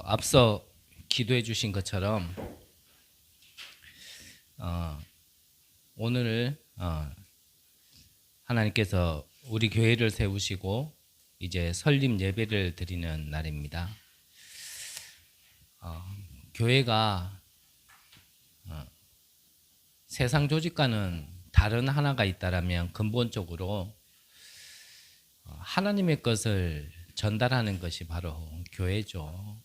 앞서 기도해 주신 것처럼 오늘 하나님께서 우리 교회를 세우시고 이제 설립 예배를 드리는 날입니다. 교회가 세상 조직과는 다른 하나가 있다라면 근본적으로 하나님의 것을 전달하는 것이 바로 교회죠.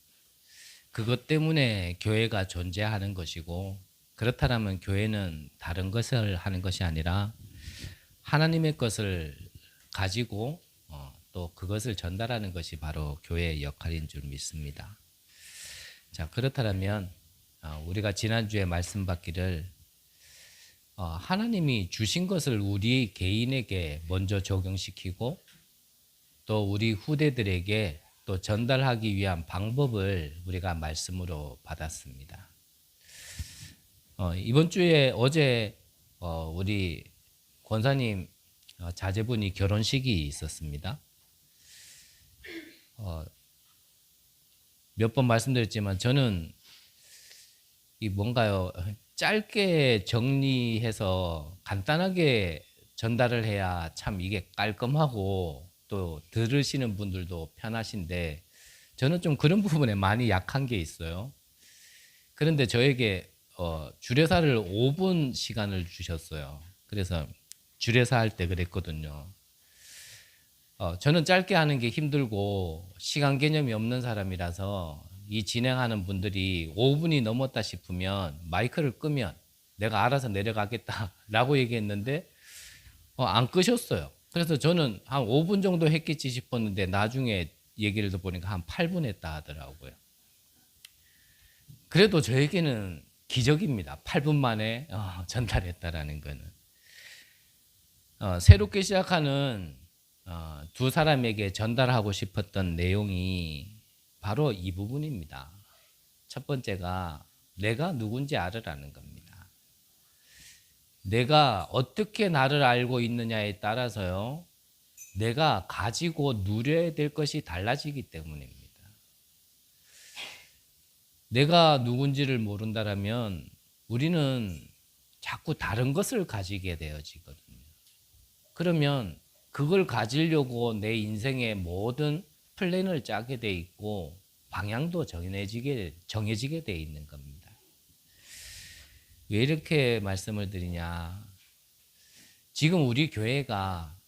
그것 때문에 교회가 존재하는 것이고, 그렇다면 교회는 다른 것을 하는 것이 아니라 하나님의 것을 가지고 또 그것을 전달하는 것이 바로 교회의 역할인 줄 믿습니다. 자, 그렇다면 우리가 지난주에 말씀 받기를 하나님이 주신 것을 우리 개인에게 먼저 적용시키고 또 우리 후대들에게 또 전달하기 위한 방법을 우리가 말씀으로 받았습니다. 이번 주에 어제 우리 권사님 자제분이 결혼식이 있었습니다. 몇 번 말씀드렸지만 저는 이 뭔가요, 짧게 정리해서 간단하게 전달을 해야 참 이게 깔끔하고 또 들으시는 분들도 편하신데, 저는 좀 그런 부분에 많이 약한 게 있어요. 그런데 저에게 주례사를 5분 시간을 주셨어요. 그래서 주례사 할 때 그랬거든요. 저는 짧게 하는 게 힘들고 시간 개념이 없는 사람이라서 이 진행하는 분들이 5분이 넘었다 싶으면 마이크를 끄면 내가 알아서 내려가겠다라고 얘기했는데 안 끄셨어요. 그래서 저는 한 5분 정도 했겠지 싶었는데 나중에 얘기를 들어보니까 한 8분 했다 하더라고요. 그래도 저에게는 기적입니다. 8분 만에 전달했다라는 거는. 새롭게 시작하는 두 사람에게 전달하고 싶었던 내용이 바로 이 부분입니다. 첫 번째가 내가 누군지 알으라는 겁니다. 내가 어떻게 나를 알고 있느냐에 따라서요, 내가 가지고 누려야 될 것이 달라지기 때문입니다. 내가 누군지를 모른다면 우리는 자꾸 다른 것을 가지게 되어지거든요. 그러면 그걸 가지려고 내 인생의 모든 플랜을 짜게 돼 있고 방향도 정해지게 돼 있는 겁니다. 왜 이렇게 말씀을 드리냐? 지금 우리 교회가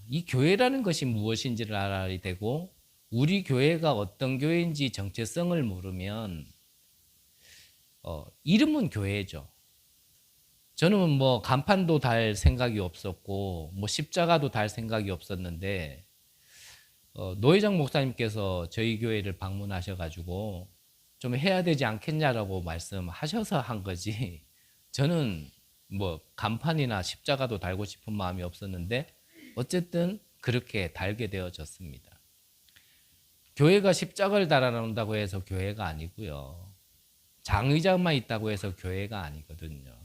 이 교회라는 것이 무엇인지를 알아야 되고, 우리 교회가 어떤 교회인지 정체성을 모르면 이름은 교회죠. 저는 뭐 간판도 달 생각이 없었고 뭐 십자가도 달 생각이 없었는데 노회장 목사님께서 저희 교회를 방문하셔가지고 좀 해야 되지 않겠냐라고 말씀하셔서 한 거지, 저는 뭐 간판이나 십자가도 달고 싶은 마음이 없었는데 어쨌든 그렇게 달게 되어졌습니다. 교회가 십자가를 달아놓는다고 해서 교회가 아니고요, 장의자만 있다고 해서 교회가 아니거든요.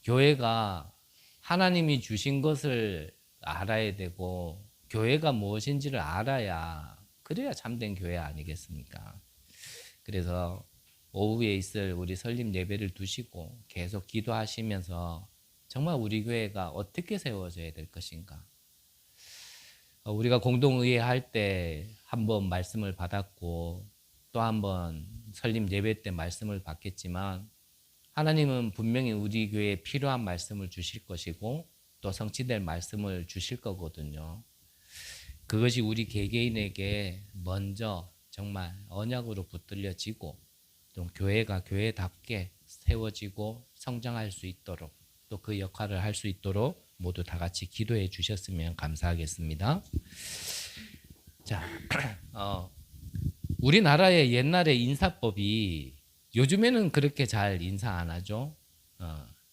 교회가 하나님이 주신 것을 알아야 되고 교회가 무엇인지를 알아야, 그래야 참된 교회 아니겠습니까? 그래서 오후에 있을 우리 설립 예배를 두시고 계속 기도하시면서 정말 우리 교회가 어떻게 세워져야 될 것인가. 우리가 공동의회 할 때 한 번 말씀을 받았고 또 한 번 설립 예배 때 말씀을 받겠지만, 하나님은 분명히 우리 교회에 필요한 말씀을 주실 것이고 또 성취될 말씀을 주실 거거든요. 그것이 우리 개개인에게 먼저 정말 언약으로 붙들려지고 또 교회가 교회답게 세워지고 성장할 수 있도록, 또 그 역할을 할 수 있도록 모두 다 같이 기도해 주셨으면 감사하겠습니다. 자, 우리나라의 옛날의 인사법이 요즘에는 그렇게 잘 인사 안 하죠.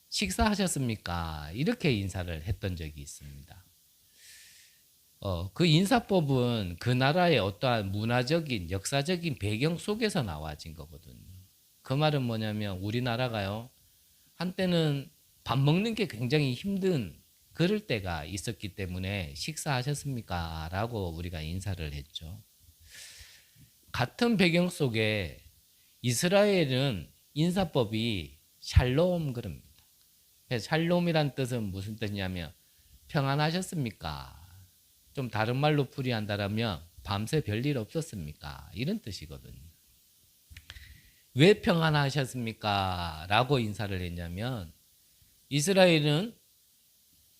식사하셨습니까? 이렇게 인사를 했던 적이 있습니다. 그 인사법은 그 나라의 어떠한 문화적인, 역사적인 배경 속에서 나와진 거거든요. 그 말은 뭐냐면 우리나라가요, 한때는 밥 먹는 게 굉장히 힘든 그럴 때가 있었기 때문에 식사하셨습니까? 라고 우리가 인사를 했죠. 같은 배경 속에 이스라엘은 인사법이 샬롬 그럽니다. 샬롬이란 뜻은 무슨 뜻이냐면 평안하셨습니까? 좀 다른 말로 풀이한다면 밤새 별일 없었습니까? 이런 뜻이거든요. 왜 평안하셨습니까? 라고 인사를 했냐면 이스라엘은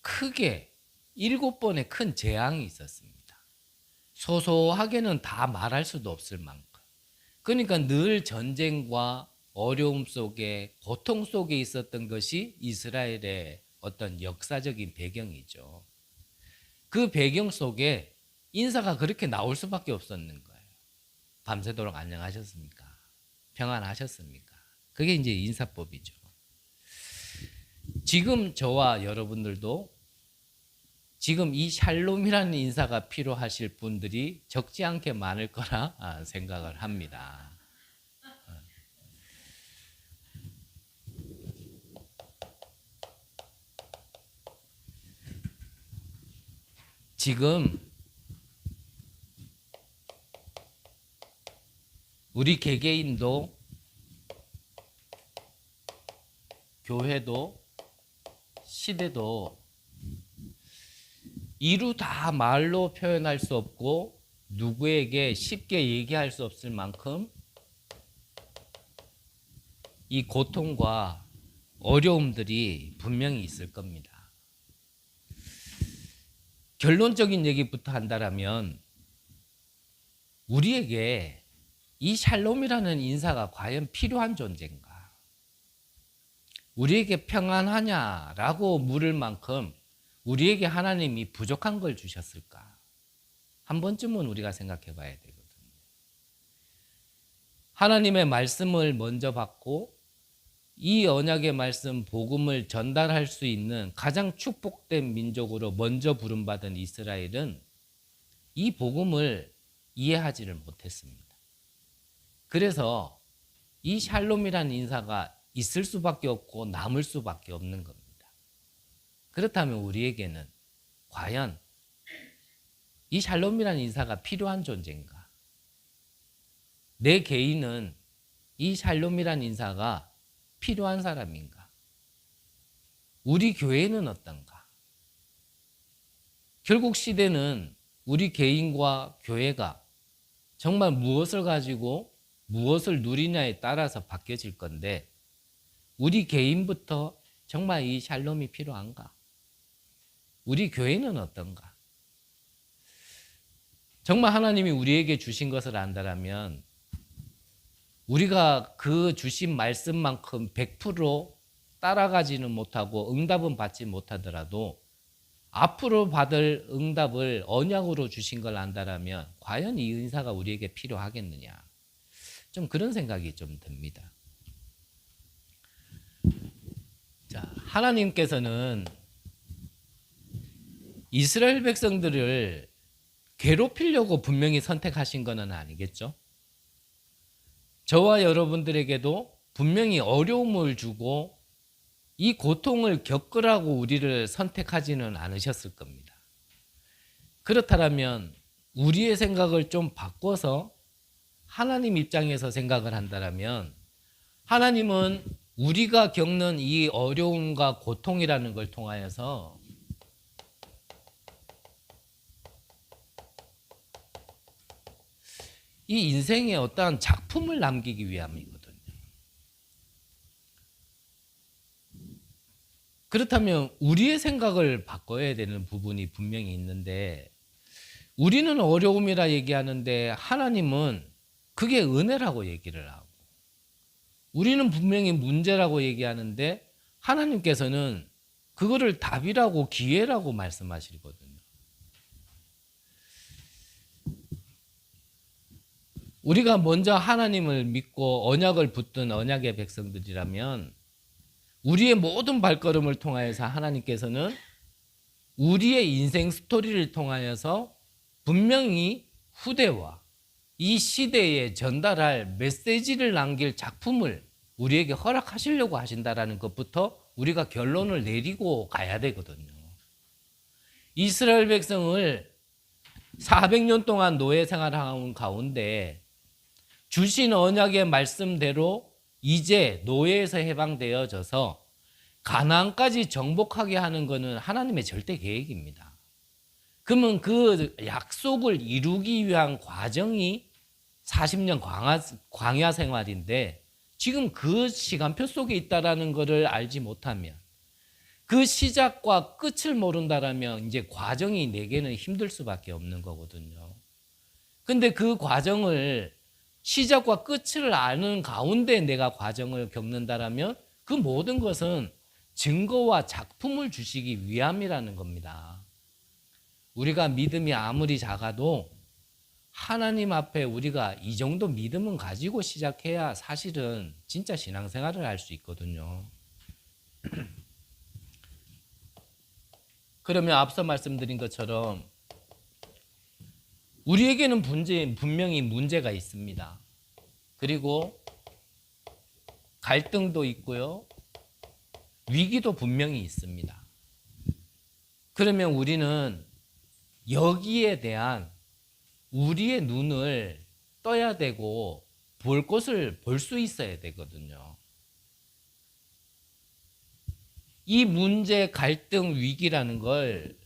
크게 7번의 큰 재앙이 있었습니다. 소소하게는 다 말할 수도 없을 만큼. 그러니까 늘 전쟁과 어려움 속에 고통 속에 있었던 것이 이스라엘의 어떤 역사적인 배경이죠. 그 배경 속에 인사가 그렇게 나올 수밖에 없었는 거예요. 밤새도록 안녕하셨습니까? 평안하셨습니까? 그게 이제 인사법이죠. 지금 저와 여러분들도 지금 이 샬롬이라는 인사가 필요하실 분들이 적지 않게 많을 거라 생각을 합니다. 지금 우리 개개인도 교회도 시대도 이루 다 말로 표현할 수 없고 누구에게 쉽게 얘기할 수 없을 만큼 이 고통과 어려움들이 분명히 있을 겁니다. 결론적인 얘기부터 한다면 우리에게 이 샬롬이라는 인사가 과연 필요한 존재인가? 우리에게 평안하냐라고 물을 만큼 우리에게 하나님이 부족한 걸 주셨을까? 한 번쯤은 우리가 생각해 봐야 되거든요. 하나님의 말씀을 먼저 받고 이 언약의 말씀, 복음을 전달할 수 있는 가장 축복된 민족으로 먼저 부름받은 이스라엘은 이 복음을 이해하지를 못했습니다. 그래서 이 샬롬이라는 인사가 있을 수밖에 없고 남을 수밖에 없는 겁니다. 그렇다면 우리에게는 과연 이 샬롬이라는 인사가 필요한 존재인가? 내 개인은 이 샬롬이라는 인사가 필요한 사람인가? 우리 교회는 어떤가? 결국 시대는 우리 개인과 교회가 정말 무엇을 가지고 무엇을 누리냐에 따라서 바뀌어질 건데 우리 개인부터 정말 이 샬롬이 필요한가? 우리 교회는 어떤가? 정말 하나님이 우리에게 주신 것을 안다면 우리가 그 주신 말씀만큼 100% 따라가지는 못하고 응답은 받지 못하더라도 앞으로 받을 응답을 언약으로 주신 걸 안다면 과연 이 인사가 우리에게 필요하겠느냐? 좀 그런 생각이 좀 듭니다. 자, 하나님께서는 이스라엘 백성들을 괴롭히려고 분명히 선택하신 것은 아니겠죠? 저와 여러분들에게도 분명히 어려움을 주고 이 고통을 겪으라고 우리를 선택하지는 않으셨을 겁니다. 그렇다면 우리의 생각을 좀 바꿔서 하나님 입장에서 생각을 한다면 하나님은 우리가 겪는 이 어려움과 고통이라는 걸 통하여서 이 인생에 어떠한 작품을 남기기 위함이거든요. 그렇다면 우리의 생각을 바꿔야 되는 부분이 분명히 있는데 우리는 어려움이라 얘기하는데 하나님은 그게 은혜라고 얘기를 하고 우리는 분명히 문제라고 얘기하는데 하나님께서는 그거를 답이라고 기회라고 말씀하시거든요. 우리가 먼저 하나님을 믿고 언약을 붙든 언약의 백성들이라면 우리의 모든 발걸음을 통하여서 하나님께서는 우리의 인생 스토리를 통하여서 분명히 후대와 이 시대에 전달할 메시지를 남길 작품을 우리에게 허락하시려고 하신다라는 것부터 우리가 결론을 내리고 가야 되거든요. 이스라엘 백성을 400년 동안 노예 생활하는 가운데 주신 언약의 말씀대로 이제 노예에서 해방되어져서 가나안까지 정복하게 하는 것은 하나님의 절대 계획입니다. 그러면 그 약속을 이루기 위한 과정이 40년 광야 생활인데 지금 그 시간표 속에 있다라는 것을 알지 못하면 그 시작과 끝을 모른다라면 이제 과정이 내게는 힘들 수밖에 없는 거거든요. 근데 그 과정을 시작과 끝을 아는 가운데 내가 과정을 겪는다라면 그 모든 것은 증거와 작품을 주시기 위함이라는 겁니다. 우리가 믿음이 아무리 작아도 하나님 앞에 우리가 이 정도 믿음은 가지고 시작해야 사실은 진짜 신앙생활을 할 수 있거든요. 그러면 앞서 말씀드린 것처럼 우리에게는 분명히 문제가 있습니다. 그리고 갈등도 있고요. 위기도 분명히 있습니다. 그러면 우리는 여기에 대한 우리의 눈을 떠야 되고 볼 것을 볼 수 있어야 되거든요. 이 문제, 갈등, 위기라는 걸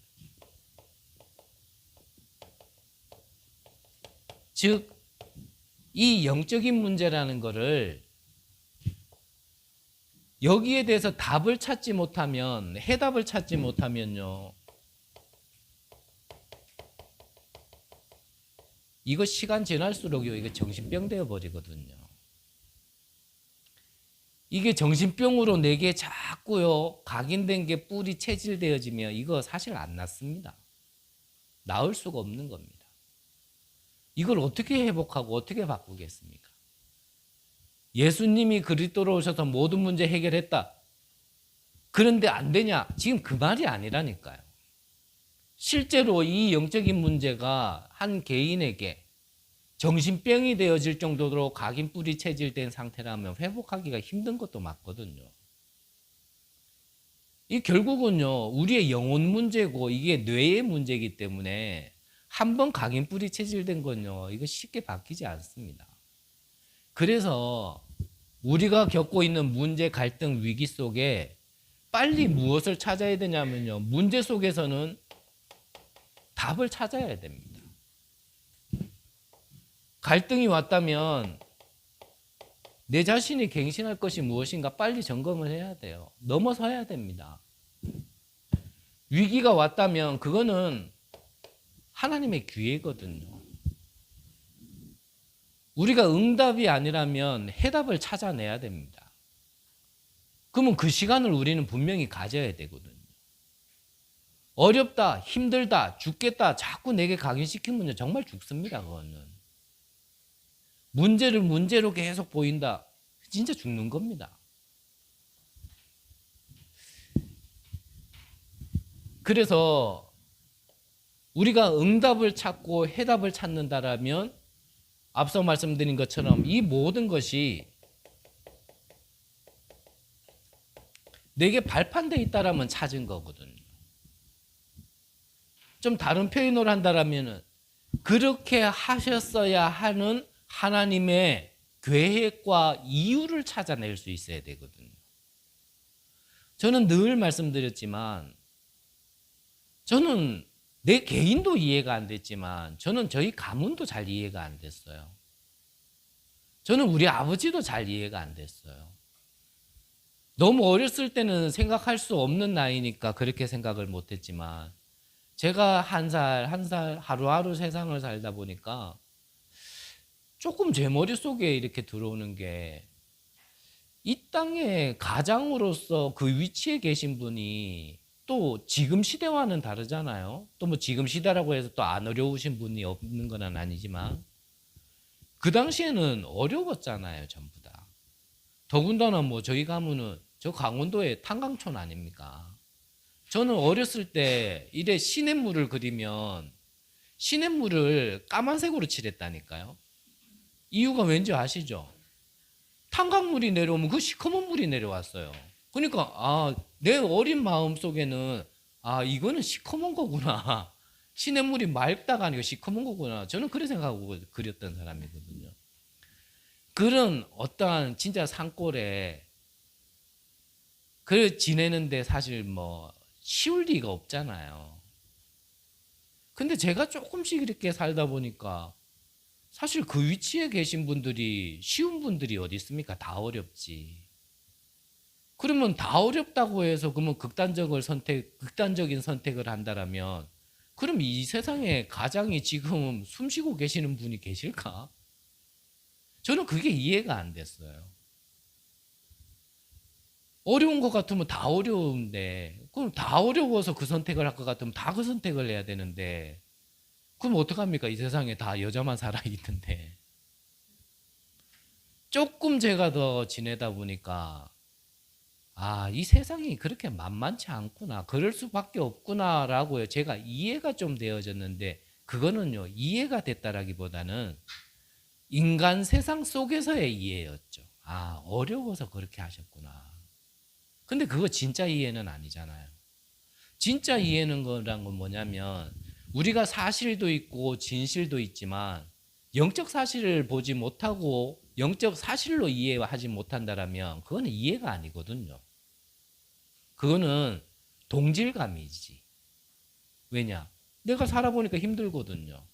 즉 이 영적인 문제라는 거를 여기에 대해서 답을 찾지 못하면, 해답을 찾지 못하면요, 이거 시간 지날수록 이거 정신병 되어 버리거든요. 이게 정신병으로 내게 자꾸요 각인된 게 뿌리 체질되어지면 이거 사실 안 낫습니다. 나을 수가 없는 겁니다. 이걸 어떻게 회복하고 어떻게 바꾸겠습니까? 예수님이 그리스도로 오셔서 모든 문제 해결했다. 그런데 안 되냐? 지금 그 말이 아니라니까요. 실제로 이 영적인 문제가 한 개인에게 정신병이 되어질 정도로 각인 뿌리 체질된 상태라면 회복하기가 힘든 것도 맞거든요. 이 결국은요, 우리의 영혼 문제고 이게 뇌의 문제이기 때문에 한번 각인 뿌리 체질된 건요, 이거 쉽게 바뀌지 않습니다. 그래서 우리가 겪고 있는 문제, 갈등, 위기 속에 빨리 무엇을 찾아야 되냐면요, 문제 속에서는 답을 찾아야 됩니다. 갈등이 왔다면 내 자신이 갱신할 것이 무엇인가 빨리 점검을 해야 돼요. 넘어서야 됩니다. 위기가 왔다면 그거는 하나님의 기회거든요. 우리가 응답이 아니라면 해답을 찾아내야 됩니다. 그러면 그 시간을 우리는 분명히 가져야 되거든요. 어렵다, 힘들다, 죽겠다 자꾸 내게 각인시키면 정말 죽습니다. 그거는. 문제를 문제로 계속 보인다. 진짜 죽는 겁니다. 그래서 우리가 응답을 찾고 해답을 찾는다라면 앞서 말씀드린 것처럼 이 모든 것이 내게 발판되어 있다라면 찾은 거거든요. 좀 다른 표현으로 한다라면 그렇게 하셨어야 하는 하나님의 계획과 이유를 찾아낼 수 있어야 되거든요. 저는 늘 말씀드렸지만 저는 내 개인도 이해가 안 됐지만 저는 저희 가문도 잘 이해가 안 됐어요. 저는 우리 아버지도 잘 이해가 안 됐어요. 너무 어렸을 때는 생각할 수 없는 나이니까 그렇게 생각을 못했지만 제가 한 살 한 살 하루하루 세상을 살다 보니까 조금 제 머릿속에 이렇게 들어오는 게 이 땅의 가장으로서 그 위치에 계신 분이 또 지금 시대와는 다르잖아요. 또 뭐 지금 시대라고 해서 또 안 어려우신 분이 없는 건 아니지만 그 당시에는 어려웠잖아요, 전부 다. 더군다나 뭐 저희 가문은 저 강원도의 탄광촌 아닙니까? 저는 어렸을 때 이래 시냇물을 그리면 시냇물을 까만색으로 칠했다니까요. 이유가 왠지 아시죠? 탄광물이 내려오면 그 시커먼 물이 내려왔어요. 그러니까 내 어린 마음 속에는 이거는 시커먼 거구나. 시냇물이 맑다가 아니고 시커먼 거구나. 저는 그렇게 생각하고 그렸던 사람이거든요. 그런 어떠한 진짜 산골에 그 지내는데 사실 뭐 쉬울 리가 없잖아요. 근데 제가 조금씩 이렇게 살다 보니까 사실 그 위치에 계신 분들이 쉬운 분들이 어디 있습니까? 다 어렵지. 그러면 다 어렵다고 해서 그러면 극단적인 선택을 한다라면 그럼 이 세상에 가장이 지금 숨쉬고 계시는 분이 계실까? 저는 그게 이해가 안 됐어요. 어려운 것 같으면 다 어려운데, 그럼 다 어려워서 그 선택을 할 것 같으면 다 그 선택을 해야 되는데, 그럼 어떡합니까? 이 세상에 다 여자만 살아있는데. 조금 제가 더 지내다 보니까, 아, 이 세상이 그렇게 만만치 않구나. 그럴 수밖에 없구나라고 제가 이해가 좀 되어졌는데, 그거는요, 이해가 됐다라기보다는 인간 세상 속에서의 이해였죠. 아, 어려워서 그렇게 하셨구나. 근데 그거 진짜 이해는 아니잖아요. 진짜 이해는 거란 건 뭐냐면 우리가 사실도 있고 진실도 있지만 영적 사실을 보지 못하고 영적 사실로 이해하지 못한다라면 그거는 이해가 아니거든요. 그거는 동질감이지. 왜냐? 내가 살아보니까 힘들거든요.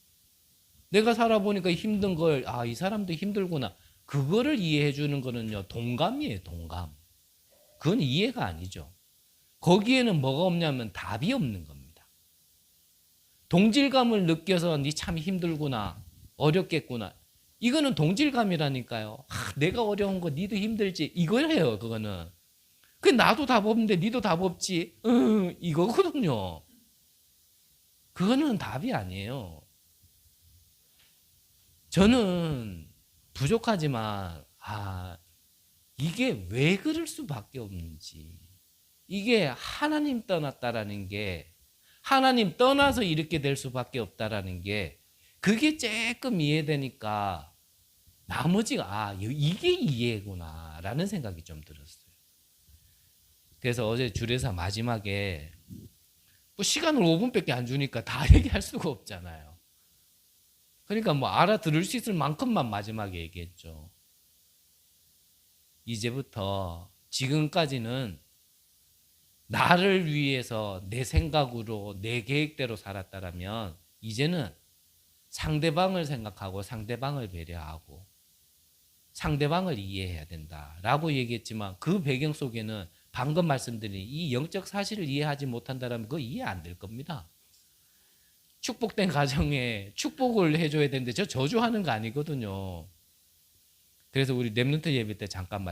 내가 살아보니까 힘든 걸, 아, 이 사람도 힘들구나. 그거를 이해해 주는 거는요, 동감이에요, 동감. 그건 이해가 아니죠. 거기에는 뭐가 없냐면 답이 없는 겁니다. 동질감을 느껴서 니 참 힘들구나. 어렵겠구나. 이거는 동질감이라니까요. 아, 내가 어려운 거 니도 힘들지. 이거예요, 그거는. 그 나도 답 없는데 니도 답 없지. 이거거든요. 그거는 답이 아니에요. 저는 부족하지만 이게 왜 그럴 수밖에 없는지. 이게 하나님 떠났다라는 게 하나님 떠나서 이렇게 될 수밖에 없다라는 게 그게 조금 이해되니까 나머지가 이게 이해구나라는 생각이 좀 들었어요. 그래서 어제 주례사 마지막에 뭐 시간을 5분밖에 안 주니까 다 얘기할 수가 없잖아요. 그러니까 뭐 알아들을 수 있을 만큼만 마지막에 얘기했죠. 이제부터 지금까지는 나를 위해서 내 생각으로 내 계획대로 살았다라면 이제는 상대방을 생각하고 상대방을 배려하고 상대방을 이해해야 된다라고 얘기했지만 그 배경 속에는 방금 말씀드린 이 영적 사실을 이해하지 못한다면 그거 이해 안 될 겁니다. 축복된 가정에 축복을 해줘야 되는데 저 저주하는 거 아니거든요. 그래서 우리 랩런트 예배 때 잠깐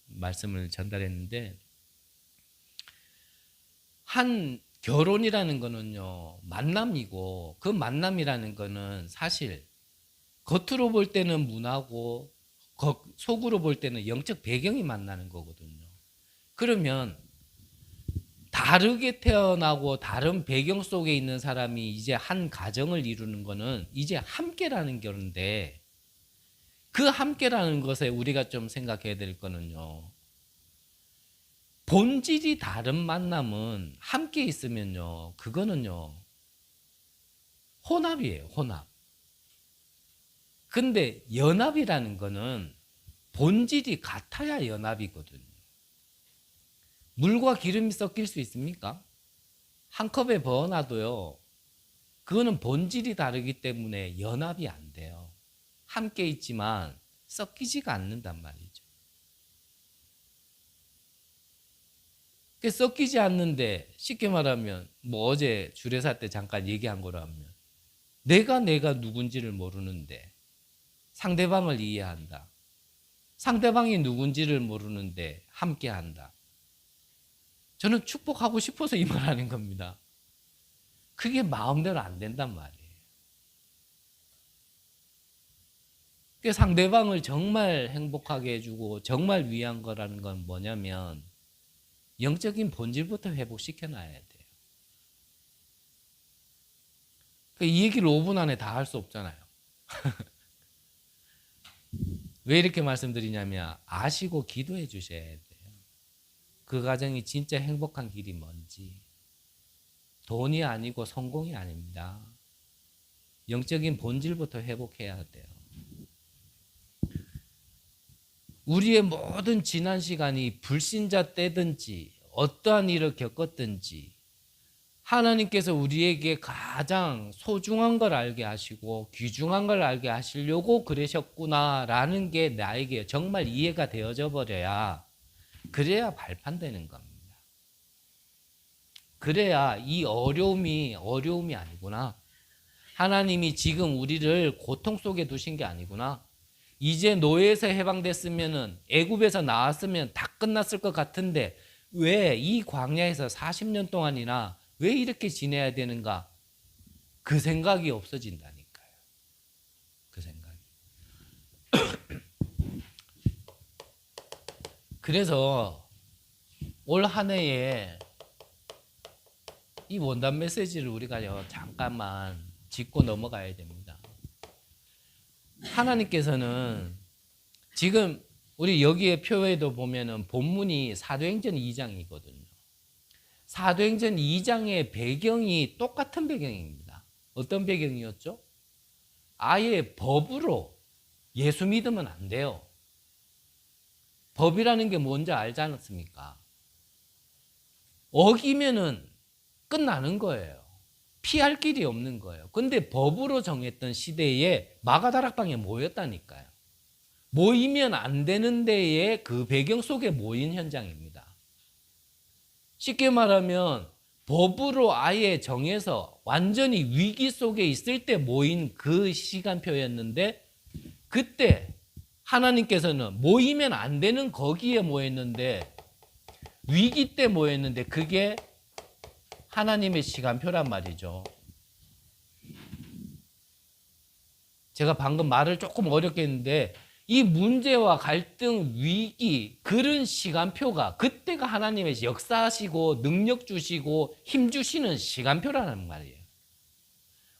말씀을 전달했는데 한 결혼이라는 거는요 만남이고 그 만남이라는 거는 사실 겉으로 볼 때는 문화고 속으로 볼 때는 영적 배경이 만나는 거거든요. 그러면 다르게 태어나고 다른 배경 속에 있는 사람이 이제 한 가정을 이루는 거는 이제 함께라는 건데 그 함께라는 것에 우리가 좀 생각해야 될 거는요. 본질이 다른 만남은 함께 있으면요. 그거는요. 혼합이에요. 혼합. 근데 연합이라는 거는 본질이 같아야 연합이거든요. 물과 기름이 섞일 수 있습니까? 한 컵에 부어놔도요. 그거는 본질이 다르기 때문에 연합이 안 돼요. 함께 있지만 섞이지가 않는단 말이죠. 섞이지 않는데 쉽게 말하면 뭐 어제 주례사 때 잠깐 얘기한 거로 하면 내가 누군지를 모르는데 상대방을 이해한다. 상대방이 누군지를 모르는데 함께한다. 저는 축복하고 싶어서 이 말하는 겁니다. 그게 마음대로 안 된단 말이에요. 상대방을 정말 행복하게 해주고 정말 위한 거라는 건 뭐냐면 영적인 본질부터 회복시켜 놔야 돼요. 이 얘기를 5분 안에 다 할 수 없잖아요. 왜 이렇게 말씀드리냐면 아시고 기도해 주셔야 돼요. 그 가정이 진짜 행복한 길이 뭔지. 돈이 아니고 성공이 아닙니다. 영적인 본질부터 회복해야 돼요. 우리의 모든 지난 시간이 불신자 때든지 어떠한 일을 겪었든지 하나님께서 우리에게 가장 소중한 걸 알게 하시고 귀중한 걸 알게 하시려고 그러셨구나라는 게 나에게 정말 이해가 되어져 버려야, 그래야 발판되는 겁니다. 그래야 이 어려움이 아니구나. 하나님이 지금 우리를 고통 속에 두신 게 아니구나. 이제 노예에서 해방됐으면은, 애굽에서 나왔으면 다 끝났을 것 같은데 왜 이 광야에서 40년 동안이나 왜 이렇게 지내야 되는가? 그 생각이 없어진다니까요. 그 생각이. 그래서 올 한 해에 이 원단 메시지를 우리가 잠깐만 짚고 넘어가야 됩니다. 하나님께서는 지금 우리 여기에 표에도 보면은 본문이 사도행전 2장이거든요. 사도행전 2장의 배경이 똑같은 배경입니다. 어떤 배경이었죠? 아예 법으로 예수 믿으면 안 돼요. 법이라는 게 뭔지 알지 않습니까? 어기면은 끝나는 거예요. 피할 길이 없는 거예요. 근데 법으로 정했던 시대에 마가다락방에 모였다니까요. 모이면 안 되는 데에 그 배경 속에 모인 현장입니다. 쉽게 말하면 법으로 아예 정해서 완전히 위기 속에 있을 때 모인 그 시간표였는데, 그때 하나님께서는 모이면 안 되는 거기에 모였는데, 위기 때 모였는데, 그게 하나님의 시간표란 말이죠. 제가 방금 말을 조금 어렵게 했는데, 이 문제와 갈등, 위기, 그런 시간표가 그때가 하나님의 역사하시고 능력 주시고 힘 주시는 시간표라는 말이에요.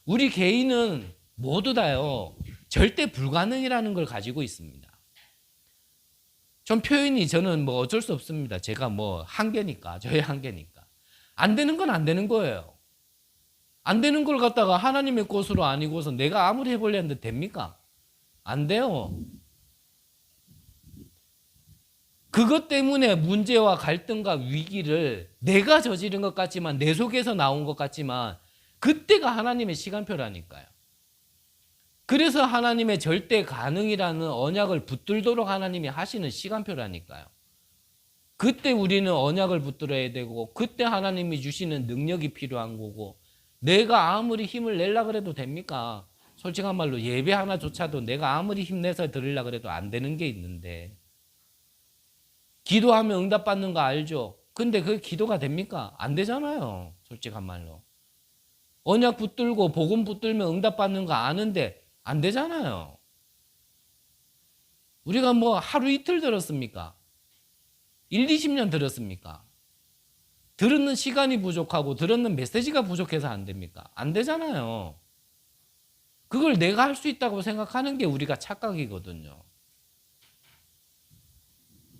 우리 개인은 모두 다요, 절대 불가능이라는 걸 가지고 있습니다. 좀 표현이 저는 뭐 어쩔 수 없습니다. 제가 뭐 한계니까, 저의 한계니까. 안 되는 건 안 되는 거예요. 안 되는 걸 갖다가 하나님의 것으로 아니고서 내가 아무리 해보려 했는데 됩니까? 안 돼요. 그것 때문에 문제와 갈등과 위기를 내가 저지른 것 같지만, 내 속에서 나온 것 같지만, 그때가 하나님의 시간표라니까요. 그래서 하나님의 절대 가능이라는 언약을 붙들도록 하나님이 하시는 시간표라니까요. 그때 우리는 언약을 붙들어야 되고, 그때 하나님이 주시는 능력이 필요한 거고, 내가 아무리 힘을 내려고 해도 됩니까? 솔직한 말로 예배 하나조차도 내가 아무리 힘내서 드리려고 해도 안 되는 게 있는데, 기도하면 응답받는 거 알죠? 근데 그게 기도가 됩니까? 안 되잖아요. 솔직한 말로. 언약 붙들고 복음 붙들면 응답받는 거 아는데 안 되잖아요. 우리가 뭐 하루 이틀 들었습니까? 1, 20년 들었습니까? 들었는 시간이 부족하고 들었는 메시지가 부족해서 안 됩니까? 안 되잖아요. 그걸 내가 할 수 있다고 생각하는 게 우리가 착각이거든요.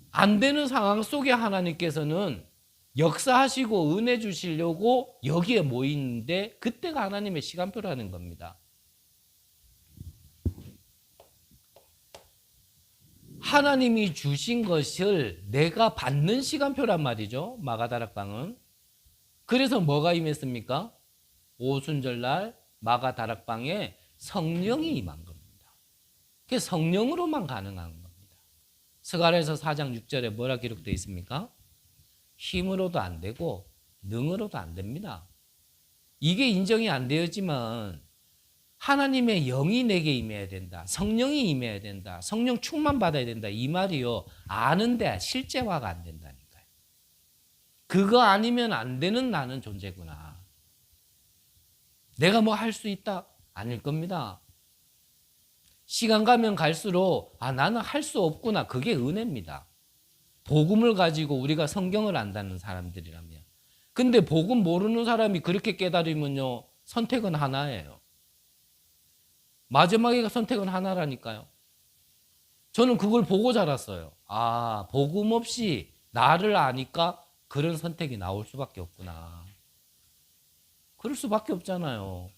안 되는 상황 속에 하나님께서는 역사하시고 은혜 주시려고 여기에 모이는데, 그때가 하나님의 시간표라는 겁니다. 하나님이 주신 것을 내가 받는 시간표란 말이죠. 마가다락방은. 그래서 뭐가 임했습니까? 오순절날 마가다락방에 성령이 임한 겁니다. 그게 성령으로만 가능한 겁니다. 스가랴서 4장 6절에 뭐라 기록되어 있습니까? 힘으로도 안 되고 능으로도 안 됩니다. 이게 인정이 안 되었지만 하나님의 영이 내게 임해야 된다. 성령이 임해야 된다. 성령 충만 받아야 된다. 이 말이요, 아는데 실제화가 안 된다니까요. 그거 아니면 안 되는 나는 존재구나. 내가 뭐 할 수 있다? 아닐 겁니다. 시간 가면 갈수록 나는 할 수 없구나. 그게 은혜입니다. 복음을 가지고 우리가 성경을 안다는 사람들이라면. 근데 복음 모르는 사람이 그렇게 깨달으면요, 선택은 하나예요. 마지막에 선택은 하나라니까요. 저는 그걸 보고 자랐어요. 복음 없이 나를 아니까 그런 선택이 나올 수밖에 없구나. 그럴 수밖에 없잖아요.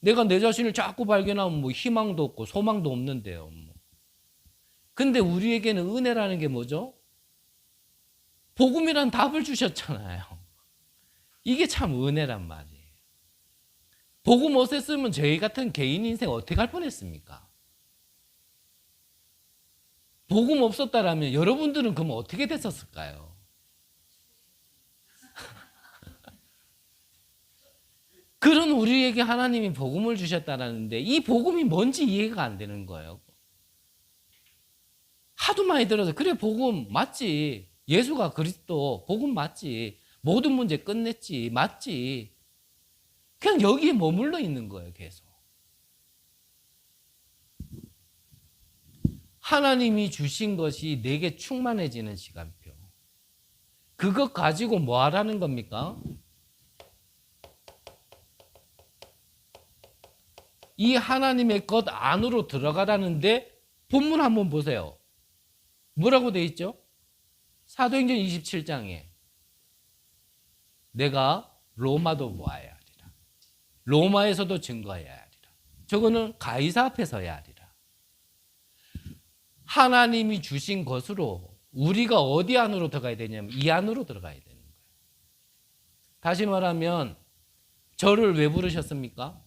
내가 내 자신을 자꾸 발견하면 뭐 희망도 없고 소망도 없는데요. 근데 우리에게는 은혜라는 게 뭐죠? 복음이란 답을 주셨잖아요. 이게 참 은혜란 말이에요. 복음 없었으면 저희 같은 개인 인생 어떻게 할 뻔했습니까? 복음 없었다라면 여러분들은 그럼 어떻게 됐었을까요? 그런 우리에게 하나님이 복음을 주셨다는데 이 복음이 뭔지 이해가 안 되는 거예요. 하도 많이 들어서 그래 복음 맞지. 예수가 그리스도 복음 맞지. 모든 문제 끝냈지. 맞지. 그냥 여기에 머물러 있는 거예요. 계속. 하나님이 주신 것이 내게 충만해지는 시간표. 그것 가지고 뭐 하라는 겁니까? 이 하나님의 것 안으로 들어가라는데 본문 한번 보세요. 뭐라고 돼 있죠? 사도행전 27장에 내가 로마도 보아야 하리라. 로마에서도 증거해야 하리라. 저거는 가이사 앞에 서야 하리라. 하나님이 주신 것으로 우리가 어디 안으로 들어가야 되냐면 이 안으로 들어가야 되는 거예요. 다시 말하면 저를 왜 부르셨습니까?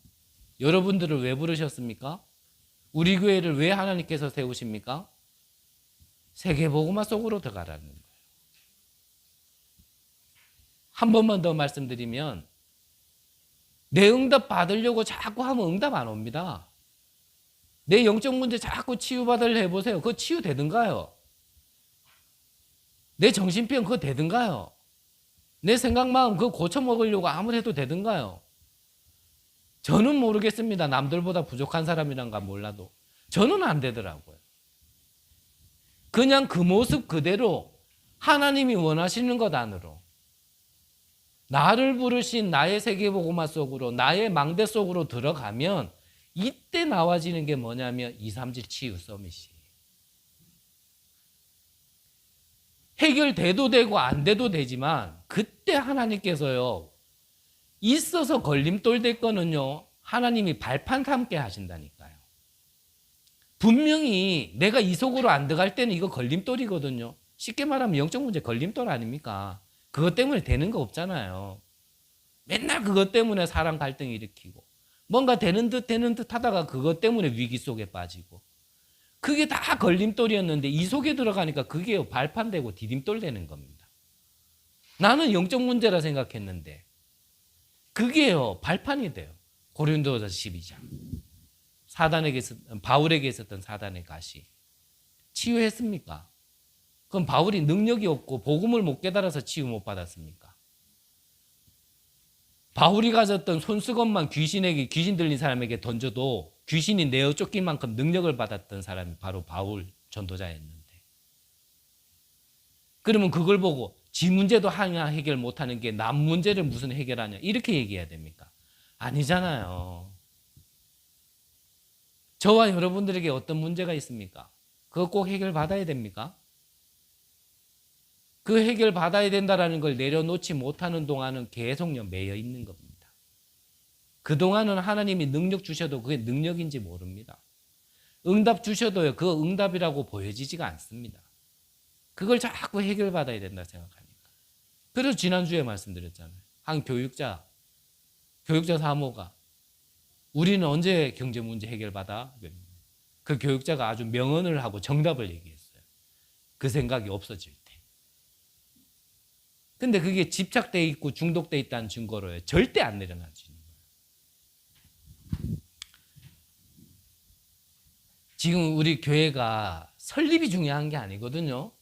여러분들을 왜 부르셨습니까? 우리 교회를 왜 하나님께서 세우십니까? 세계복음화 속으로 들어가라는 거예요. 한 번만 더 말씀드리면 내 응답 받으려고 자꾸 하면 응답 안 옵니다. 내 영적 문제 자꾸 치유받으려 해보세요. 그거 치유되든가요? 내 정신병 그거 되든가요? 내 생각 마음 그거 고쳐먹으려고 아무리 해도 되든가요? 저는 모르겠습니다. 남들보다 부족한 사람이란가 몰라도 저는 안 되더라고요. 그냥 그 모습 그대로 하나님이 원하시는 것 안으로 나를 부르신 나의 세계복음화 속으로 나의 망대 속으로 들어가면 이때 나와지는 게 뭐냐면 2, 3질 치유 서밋이 해결돼도 되고 안 돼도 되지만 그때 하나님께서요 있어서 걸림돌 될 거는요 하나님이 발판 삼게 하신다니까요. 분명히 내가 이 속으로 안 들어갈 때는 이거 걸림돌이거든요. 쉽게 말하면 영적 문제 걸림돌 아닙니까? 그것 때문에 되는 거 없잖아요. 맨날 그것 때문에 사람 갈등 일으키고 뭔가 되는 듯 하다가 그것 때문에 위기 속에 빠지고 그게 다 걸림돌이었는데 이 속에 들어가니까 그게 발판되고 디딤돌 되는 겁니다. 나는 영적 문제라 생각했는데 그게요 발판이 돼요. 고린도서 12장 바울에게 있었던 사단의 가시 치유했습니까? 그럼 바울이 능력이 없고 복음을 못 깨달아서 치유 못 받았습니까? 바울이 가졌던 손수건만 귀신 들린 사람에게 던져도 귀신이 내어 쫓길 만큼 능력을 받았던 사람이 바로 바울 전도자였는데 그러면 그걸 보고 지 문제도 하나 해결 못하는 게 남 문제를 무슨 해결하냐 이렇게 얘기해야 됩니까? 아니잖아요. 저와 여러분들에게 어떤 문제가 있습니까? 그거 꼭 해결받아야 됩니까? 그 해결받아야 된다는 걸 내려놓지 못하는 동안은 계속 매여 있는 겁니다. 그동안은 하나님이 능력 주셔도 그게 능력인지 모릅니다. 응답 주셔도요, 그 응답이라고 보여지지가 않습니다. 그걸 자꾸 해결받아야 된다 생각하니까. 그래서 지난주에 말씀드렸잖아요. 한 교육자 사모가 우리는 언제 경제 문제 해결받아? 그 교육자가 아주 명언을 하고 정답을 얘기했어요. 그 생각이 없어질 때. 근데 그게 집착되어 있고 중독되어 있다는 증거로요. 절대 안 내려놔지는 거예요. 지금 우리 교회가 설립이 중요한 게 아니거든요.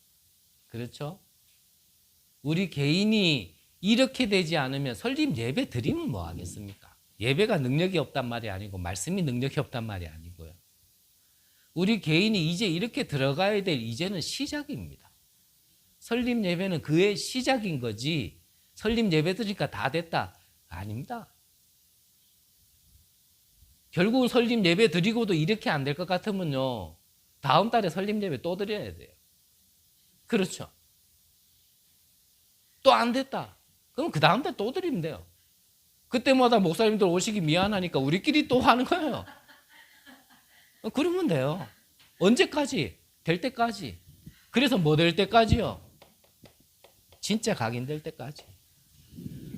그렇죠? 우리 개인이 이렇게 되지 않으면 설립 예배 드리면 뭐 하겠습니까? 예배가 능력이 없단 말이 아니고 말씀이 능력이 없단 말이 아니고요. 우리 개인이 이제 이렇게 들어가야 될 이제는 시작입니다. 설립 예배는 그의 시작인 거지 설립 예배 드리니까 다 됐다. 아닙니다. 결국은 설립 예배 드리고도 이렇게 안 될 것 같으면요. 다음 달에 설립 예배 또 드려야 돼요. 그렇죠. 또 안 됐다. 그럼 그 다음 달 또 드리면 돼요. 그때마다 목사님들 오시기 미안하니까 우리끼리 또 하는 거예요. 그러면 돼요. 언제까지? 될 때까지. 그래서 뭐 될 때까지요? 진짜 각인될 때까지.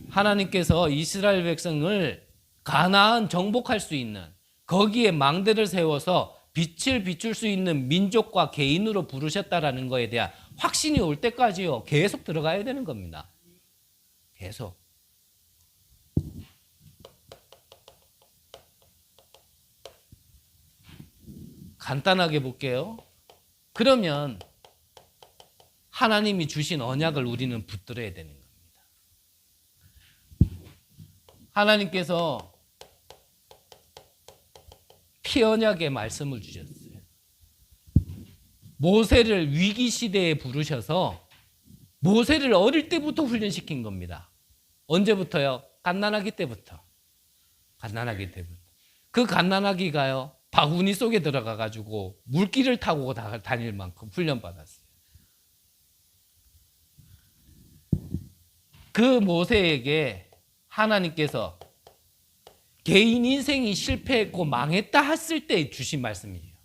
하나님께서 이스라엘 백성을 가나안 정복할 수 있는, 거기에 망대를 세워서 빛을 비출 수 있는 민족과 개인으로 부르셨다라는 거에 대한 확신이 올 때까지요, 계속 들어가야 되는 겁니다. 계속. 간단하게 볼게요. 그러면 하나님이 주신 언약을 우리는 붙들어야 되는 겁니다. 하나님께서 피언약의 말씀을 주셨어요. 모세를 위기 시대에 부르셔서 모세를 어릴 때부터 훈련시킨 겁니다. 언제부터요? 갓난아기 때부터. 갓난아기 때부터. 그 갓난아기가요, 바구니 속에 들어가 가지고 물길을 타고 다닐 만큼 훈련받았어요. 그 모세에게 하나님께서 개인 인생이 실패했고 망했다 했을 때 주신 말씀이에요.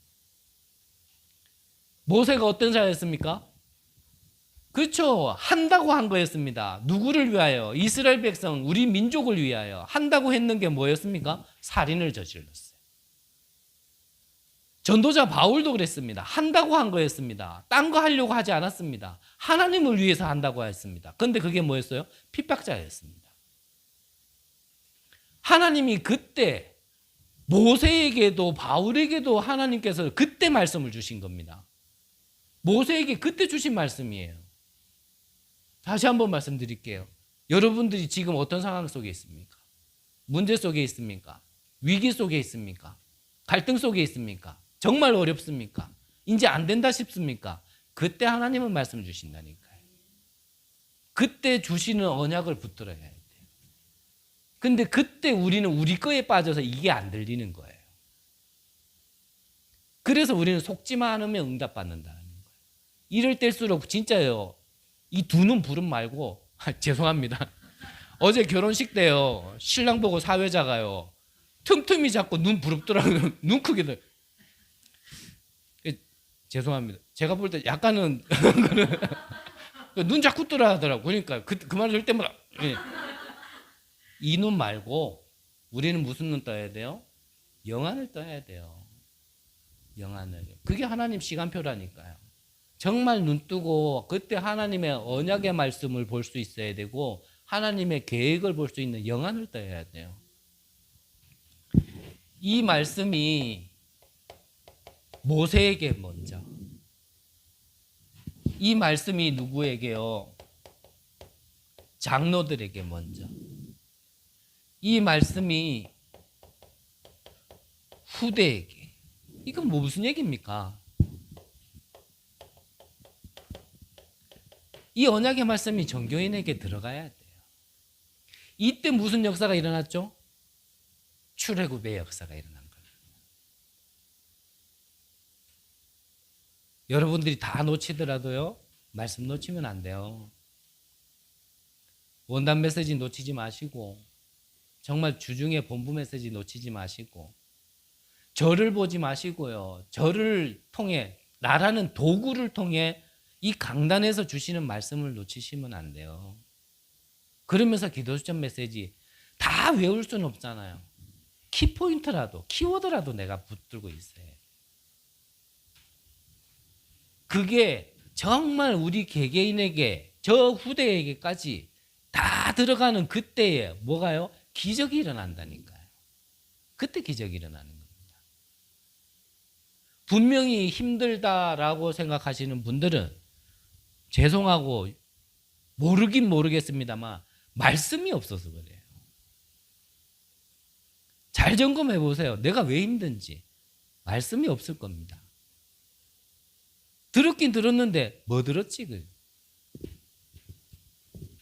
모세가 어떤 자였습니까? 그렇죠. 한다고 한 거였습니다. 누구를 위하여? 이스라엘 백성, 우리 민족을 위하여 한다고 했는 게 뭐였습니까? 살인을 저질렀어요. 전도자 바울도 그랬습니다. 한다고 한 거였습니다. 딴 거 하려고 하지 않았습니다. 하나님을 위해서 한다고 했습니다. 그런데 그게 뭐였어요? 핍박자였습니다. 하나님이 그때 모세에게도 바울에게도 하나님께서 그때 말씀을 주신 겁니다. 모세에게 그때 주신 말씀이에요. 다시 한번 말씀드릴게요. 여러분들이 지금 어떤 상황 속에 있습니까? 문제 속에 있습니까? 위기 속에 있습니까? 갈등 속에 있습니까? 정말 어렵습니까? 이제 안 된다 싶습니까? 그때 하나님은 말씀 주신다니까요. 그때 주시는 언약을 붙들어야 돼요. 근데 그때 우리는 우리 거에 빠져서 이게 안 들리는 거예요. 그래서 우리는 속지만 않으면 응답받는다는 거예요. 이럴 때일수록 진짜요, 이 두 눈 부름 말고, 죄송합니다. 어제 결혼식 때요, 신랑 보고 사회자가요, 틈틈이 자꾸 눈 부릅더라고요. 눈 크게. 죄송합니다. 제가 볼 때 약간은 눈 자꾸 뜨라 하더라고요. 그러니까 그 말을 할 때마다 이 눈 말고 우리는 무슨 눈 떠야 돼요? 영안을 떠야 돼요. 영안을. 그게 하나님 시간표라니까요. 정말 눈 뜨고 그때 하나님의 언약의 말씀을 볼 수 있어야 되고 하나님의 계획을 볼 수 있는 영안을 떠야 돼요. 이 말씀이 모세에게 먼저, 이 말씀이 누구에게요? 장로들에게 먼저, 이 말씀이 후대에게. 이건 뭐 무슨 얘기입니까? 이 언약의 말씀이 전교인에게 들어가야 돼요. 이때 무슨 역사가 일어났죠? 출애굽의 역사가 일어난 거예요. 여러분들이 다 놓치더라도요, 말씀 놓치면 안 돼요. 원단 메시지 놓치지 마시고, 정말 주중에 본부 메시지 놓치지 마시고, 저를 보지 마시고요, 저를 통해, 나라는 도구를 통해 이 강단에서 주시는 말씀을 놓치시면 안 돼요. 그러면서 기도수전 메시지 다 외울 수는 없잖아요. 키포인트라도, 키워드라도 내가 붙들고 있어요. 그게 정말 우리 개개인에게, 저 후대에게까지 다 들어가는 그때에 뭐가요? 기적이 일어난다니까요. 그때 기적이 일어나는 겁니다. 분명히 힘들다라고 생각하시는 분들은 죄송하고 모르긴 모르겠습니다만 말씀이 없어서 그래요. 잘 점검해 보세요. 내가 왜 힘든지. 말씀이 없을 겁니다. 들었긴 들었는데 뭐 들었지?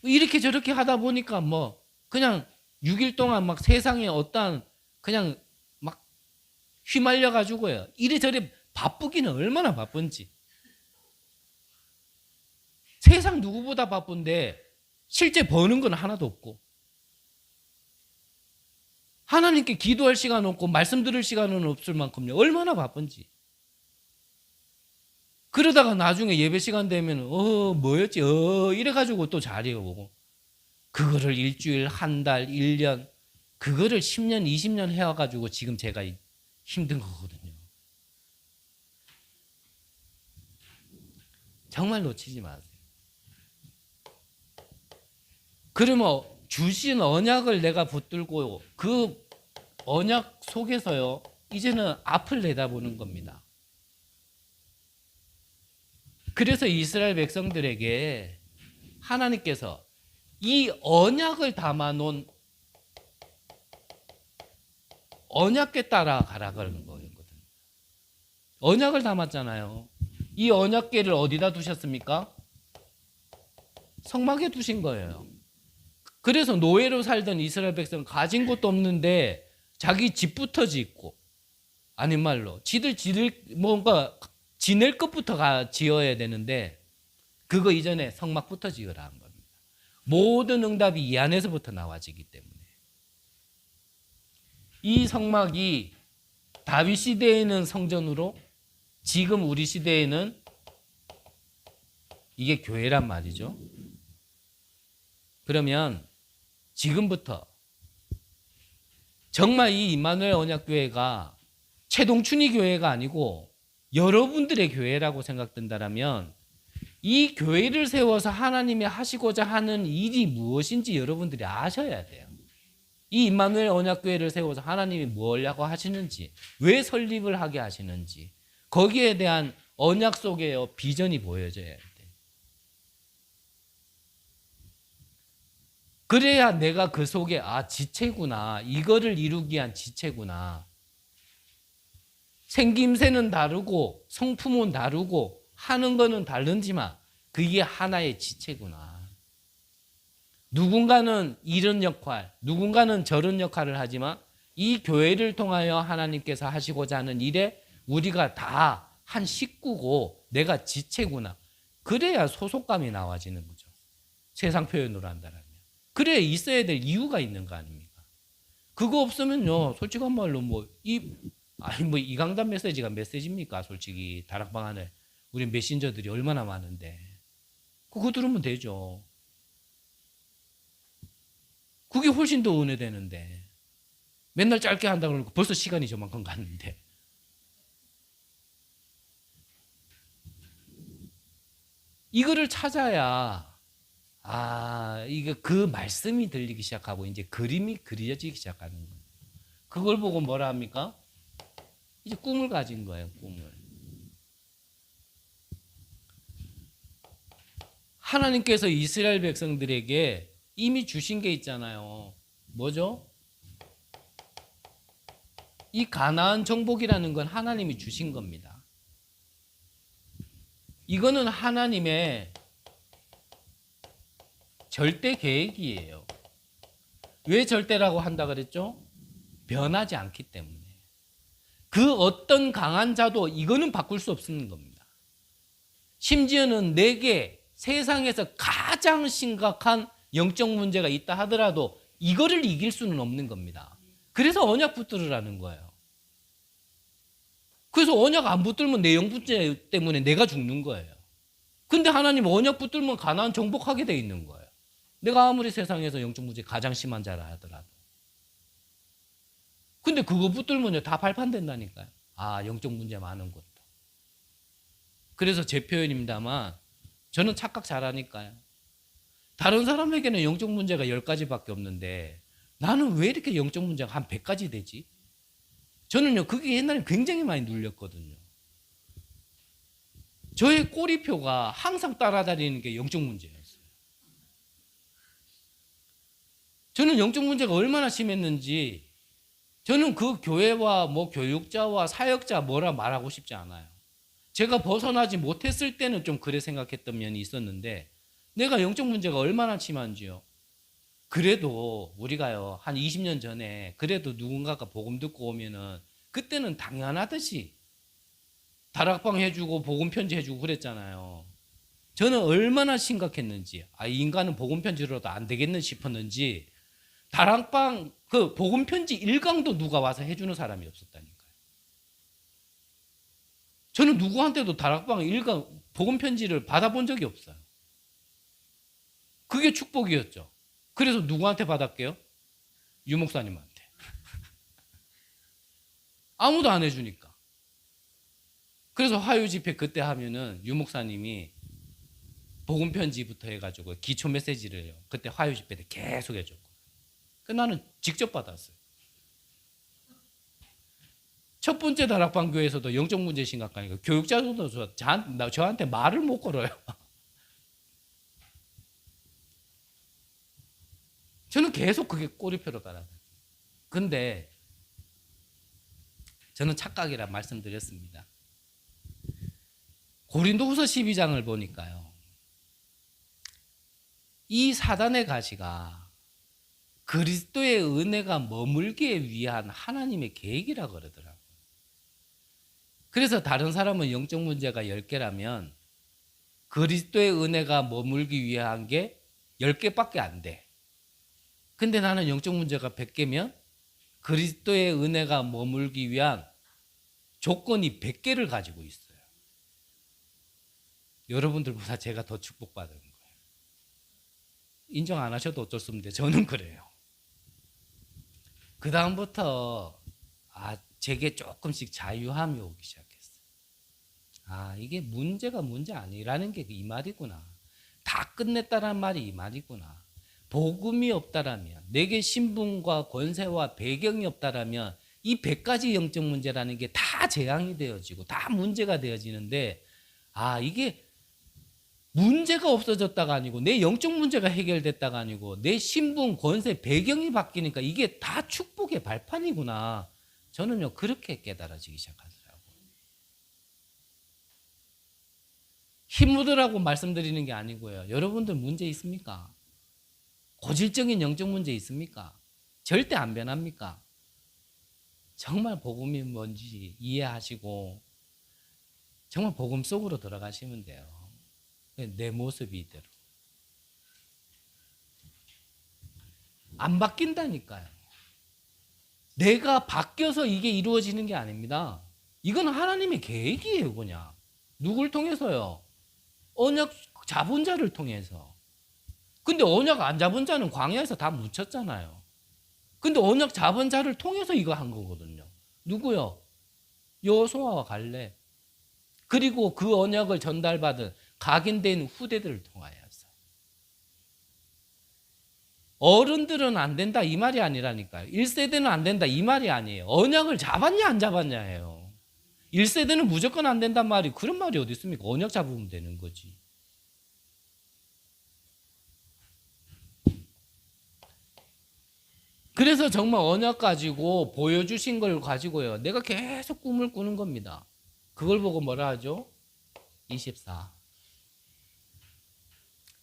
이렇게 저렇게 하다 보니까 뭐 그냥 6일 동안 막 세상에 어떠한 그냥 막 휘말려 가지고요, 이래저래 바쁘기는 얼마나 바쁜지. 세상 누구보다 바쁜데 실제 버는 건 하나도 없고, 하나님께 기도할 시간 없고 말씀 들을 시간은 없을 만큼요, 얼마나 바쁜지. 그러다가 나중에 예배 시간 되면 뭐였지? 이래가지고 또 자리에 오고 그거를 일주일, 한 달, 1년 그거를 10년, 20년 해와가지고 지금 제가 힘든 거거든요. 정말 놓치지 마세요. 그러면 주신 언약을 내가 붙들고 그 언약 속에서요, 이제는 앞을 내다보는 겁니다. 그래서 이스라엘 백성들에게 하나님께서 이 언약을 담아놓은 언약궤 따라 가라 그러는 거였거든요. 언약을 담았잖아요. 이 언약궤를 어디다 두셨습니까? 성막에 두신 거예요. 그래서 노예로 살던 이스라엘 백성은 가진 것도 없는데 자기 집부터 짓고, 아닌 말로 지들 뭔가 지낼 것부터 지어야 되는데 그거 이전에 성막부터 지으라 한 겁니다. 모든 응답이 이 안에서부터 나와지기 때문에. 이 성막이 다윗 시대에는 성전으로, 지금 우리 시대에는 이게 교회란 말이죠. 그러면 지금부터 정말 이 임마누엘 언약교회가 최동춘이 교회가 아니고 여러분들의 교회라고 생각된다면 이 교회를 세워서 하나님이 하시고자 하는 일이 무엇인지 여러분들이 아셔야 돼요. 이 임마누엘 언약교회를 세워서 하나님이 뭐라고 하시는지, 왜 설립을 하게 하시는지, 거기에 대한 언약 속에 비전이 보여져야 돼. 그래야 내가 그 속에 지체구나, 이거를 이루기 위한 지체구나. 생김새는 다르고 성품은 다르고 하는 거는 다르지만 그게 하나의 지체구나. 누군가는 이런 역할, 누군가는 저런 역할을 하지만 이 교회를 통하여 하나님께서 하시고자 하는 일에 우리가 다 한 식구고 내가 지체구나. 그래야 소속감이 나와지는 거죠. 세상 표현으로 한다면. 그래야 있어야 될 이유가 있는 거 아닙니까? 그거 없으면요, 솔직한 말로 이 강단 메시지가 메시지입니까? 솔직히 다락방 안에 우리 메신저들이 얼마나 많은데 그거 들으면 되죠. 그게 훨씬 더 은혜되는데 맨날 짧게 한다고 그러고 벌써 시간이 저만큼 갔는데. 이거를 찾아야 이게 그 말씀이 들리기 시작하고 이제 그림이 그려지기 시작하는 거예요. 그걸 보고 뭐라 합니까? 이제 꿈을 가진 거예요. 꿈을. 하나님께서 이스라엘 백성들에게 이미 주신 게 있잖아요. 뭐죠? 이 가나안 정복이라는 건 하나님이 주신 겁니다. 이거는 하나님의 절대 계획이에요. 왜 절대라고 한다 그랬죠? 변하지 않기 때문에. 그 어떤 강한 자도 이거는 바꿀 수 없는 겁니다. 심지어는 내게 세상에서 가장 심각한 영적 문제가 있다 하더라도 이거를 이길 수는 없는 겁니다. 그래서 언약 붙들으라는 거예요. 그래서 언약 안 붙들면 내 영 문제 때문에 내가 죽는 거예요. 근데 하나님 언약 붙들면 가나안 정복하게 돼 있는 거예요. 내가 아무리 세상에서 영적 문제 가장 심한 자라 하더라도. 근데 그거 붙들면요 다 발판된다니까요. 영적 문제 많은 것도. 그래서 제 표현입니다만 저는 착각 잘하니까요. 다른 사람에게는 영적 문제가 10가지밖에 없는데 나는 왜 이렇게 영적 문제가 한 100가지 되지? 저는요 그게 옛날에 굉장히 많이 눌렸거든요. 저의 꼬리표가 항상 따라다니는 게 영적 문제였어요. 저는 영적 문제가 얼마나 심했는지 저는 그 교회와 교육자와 사역자 뭐라 말하고 싶지 않아요. 제가 벗어나지 못했을 때는 좀 그래 생각했던 면이 있었는데 내가 영적 문제가 얼마나 심한지요. 그래도 우리가요 한 20년 전에 그래도 누군가가 복음 듣고 오면은 그때는 당연하듯이 다락방 해주고 복음 편지 해주고 그랬잖아요. 저는 얼마나 심각했는지 이 인간은 복음 편지로도 안 되겠는 싶었는지 다락방 그 복음 편지 1강도 누가 와서 해주는 사람이 없었다니까요. 저는 누구한테도 다락방 일간 복음 편지를 받아본 적이 없어요. 그게 축복이었죠. 그래서 누구한테 받았게요? 유 목사님한테. 아무도 안 해주니까. 그래서 화요 집회 그때 하면은 유 목사님이 복음 편지부터 해가지고 기초 메시지를 그때 화요 집회 때 계속 해줬고. 나는 직접 받았어요. 첫 번째 다락방 교회에서도 영적 문제 심각하니까 교육자들도 저한테 말을 못 걸어요. 저는 계속 그게 꼬리표로 따라가요. 근데 저는 착각이라 말씀드렸습니다. 고린도후서 12장을 보니까요. 이 사단의 가시가 그리스도의 은혜가 머물기 위한 하나님의 계획이라 그러더라고요. 그래서 다른 사람은 영적 문제가 10개라면 그리스도의 은혜가 머물기 위한 게 10개밖에 안 돼. 근데 나는 영적 문제가 100개면 그리스도의 은혜가 머물기 위한 조건이 100개를 가지고 있어요. 여러분들보다 제가 더 축복받은 거예요. 인정 안 하셔도 어쩔 수 없는데 저는 그래요. 그 다음부터 제게 조금씩 자유함이 오기 시작했어요. 이게 문제가 문제 아니라는 게 이 말이구나. 다 끝냈다란 말이 이 말이구나. 복음이 없다라면, 내게 신분과 권세와 배경이 없다라면 이 100가지 영적 문제라는 게 다 재앙이 되어지고 다 문제가 되어지는데 이게 문제가 없어졌다가 아니고 내 영적 문제가 해결됐다가 아니고 내 신분, 권세, 배경이 바뀌니까 이게 다 축복의 발판이구나. 저는요 그렇게 깨달아지기 시작하더라고요. 힘묻으라고 말씀드리는 게 아니고요. 여러분들 문제 있습니까? 고질적인 영적 문제 있습니까? 절대 안 변합니까? 정말 복음이 뭔지 이해하시고 정말 복음 속으로 들어가시면 돼요. 내 모습이 이대로. 안 바뀐다니까요. 내가 바뀌어서 이게 이루어지는 게 아닙니다. 이건 하나님의 계획이에요, 그냥. 누굴 통해서요? 언약 잡은 자를 통해서. 근데 언약 안 잡은 자는 광야에서 다 묻혔잖아요. 근데 언약 잡은 자를 통해서 이거 한 거거든요. 누구요? 여호수아와 갈렙. 그리고 그 언약을 전달받은 각인된 후대들을 통하여서. 어른들은 안 된다 이 말이 아니라니까요. 1세대는 안 된다 이 말이 아니에요. 언약을 잡았냐 안 잡았냐예요. 1세대는 무조건 안 된단 말이 그런 말이 어디 있습니까? 언약 잡으면 되는 거지. 그래서 정말 언약 가지고 보여주신 걸 가지고요. 내가 계속 꿈을 꾸는 겁니다. 그걸 보고 뭐라 하죠? 24.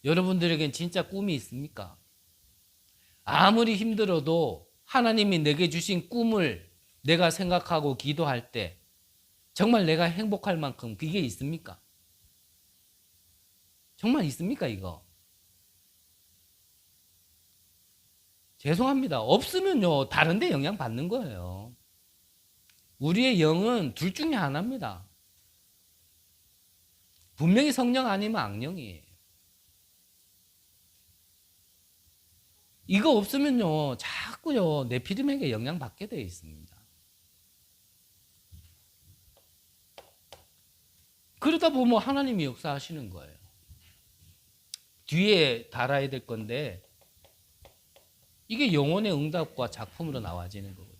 여러분들에겐 진짜 꿈이 있습니까? 아무리 힘들어도 하나님이 내게 주신 꿈을 내가 생각하고 기도할 때 정말 내가 행복할 만큼 그게 있습니까? 정말 있습니까 이거? 죄송합니다. 없으면요 다른 데 영향 받는 거예요. 우리의 영은 둘 중에 하나입니다. 분명히 성령 아니면 악령이에요. 이거 없으면요 자꾸요 네피림에게 영향받게 되어 있습니다. 그러다 보면 하나님이 역사하시는 거예요. 뒤에 달아야 될 건데 이게 영혼의 응답과 작품으로 나와지는 거거든요.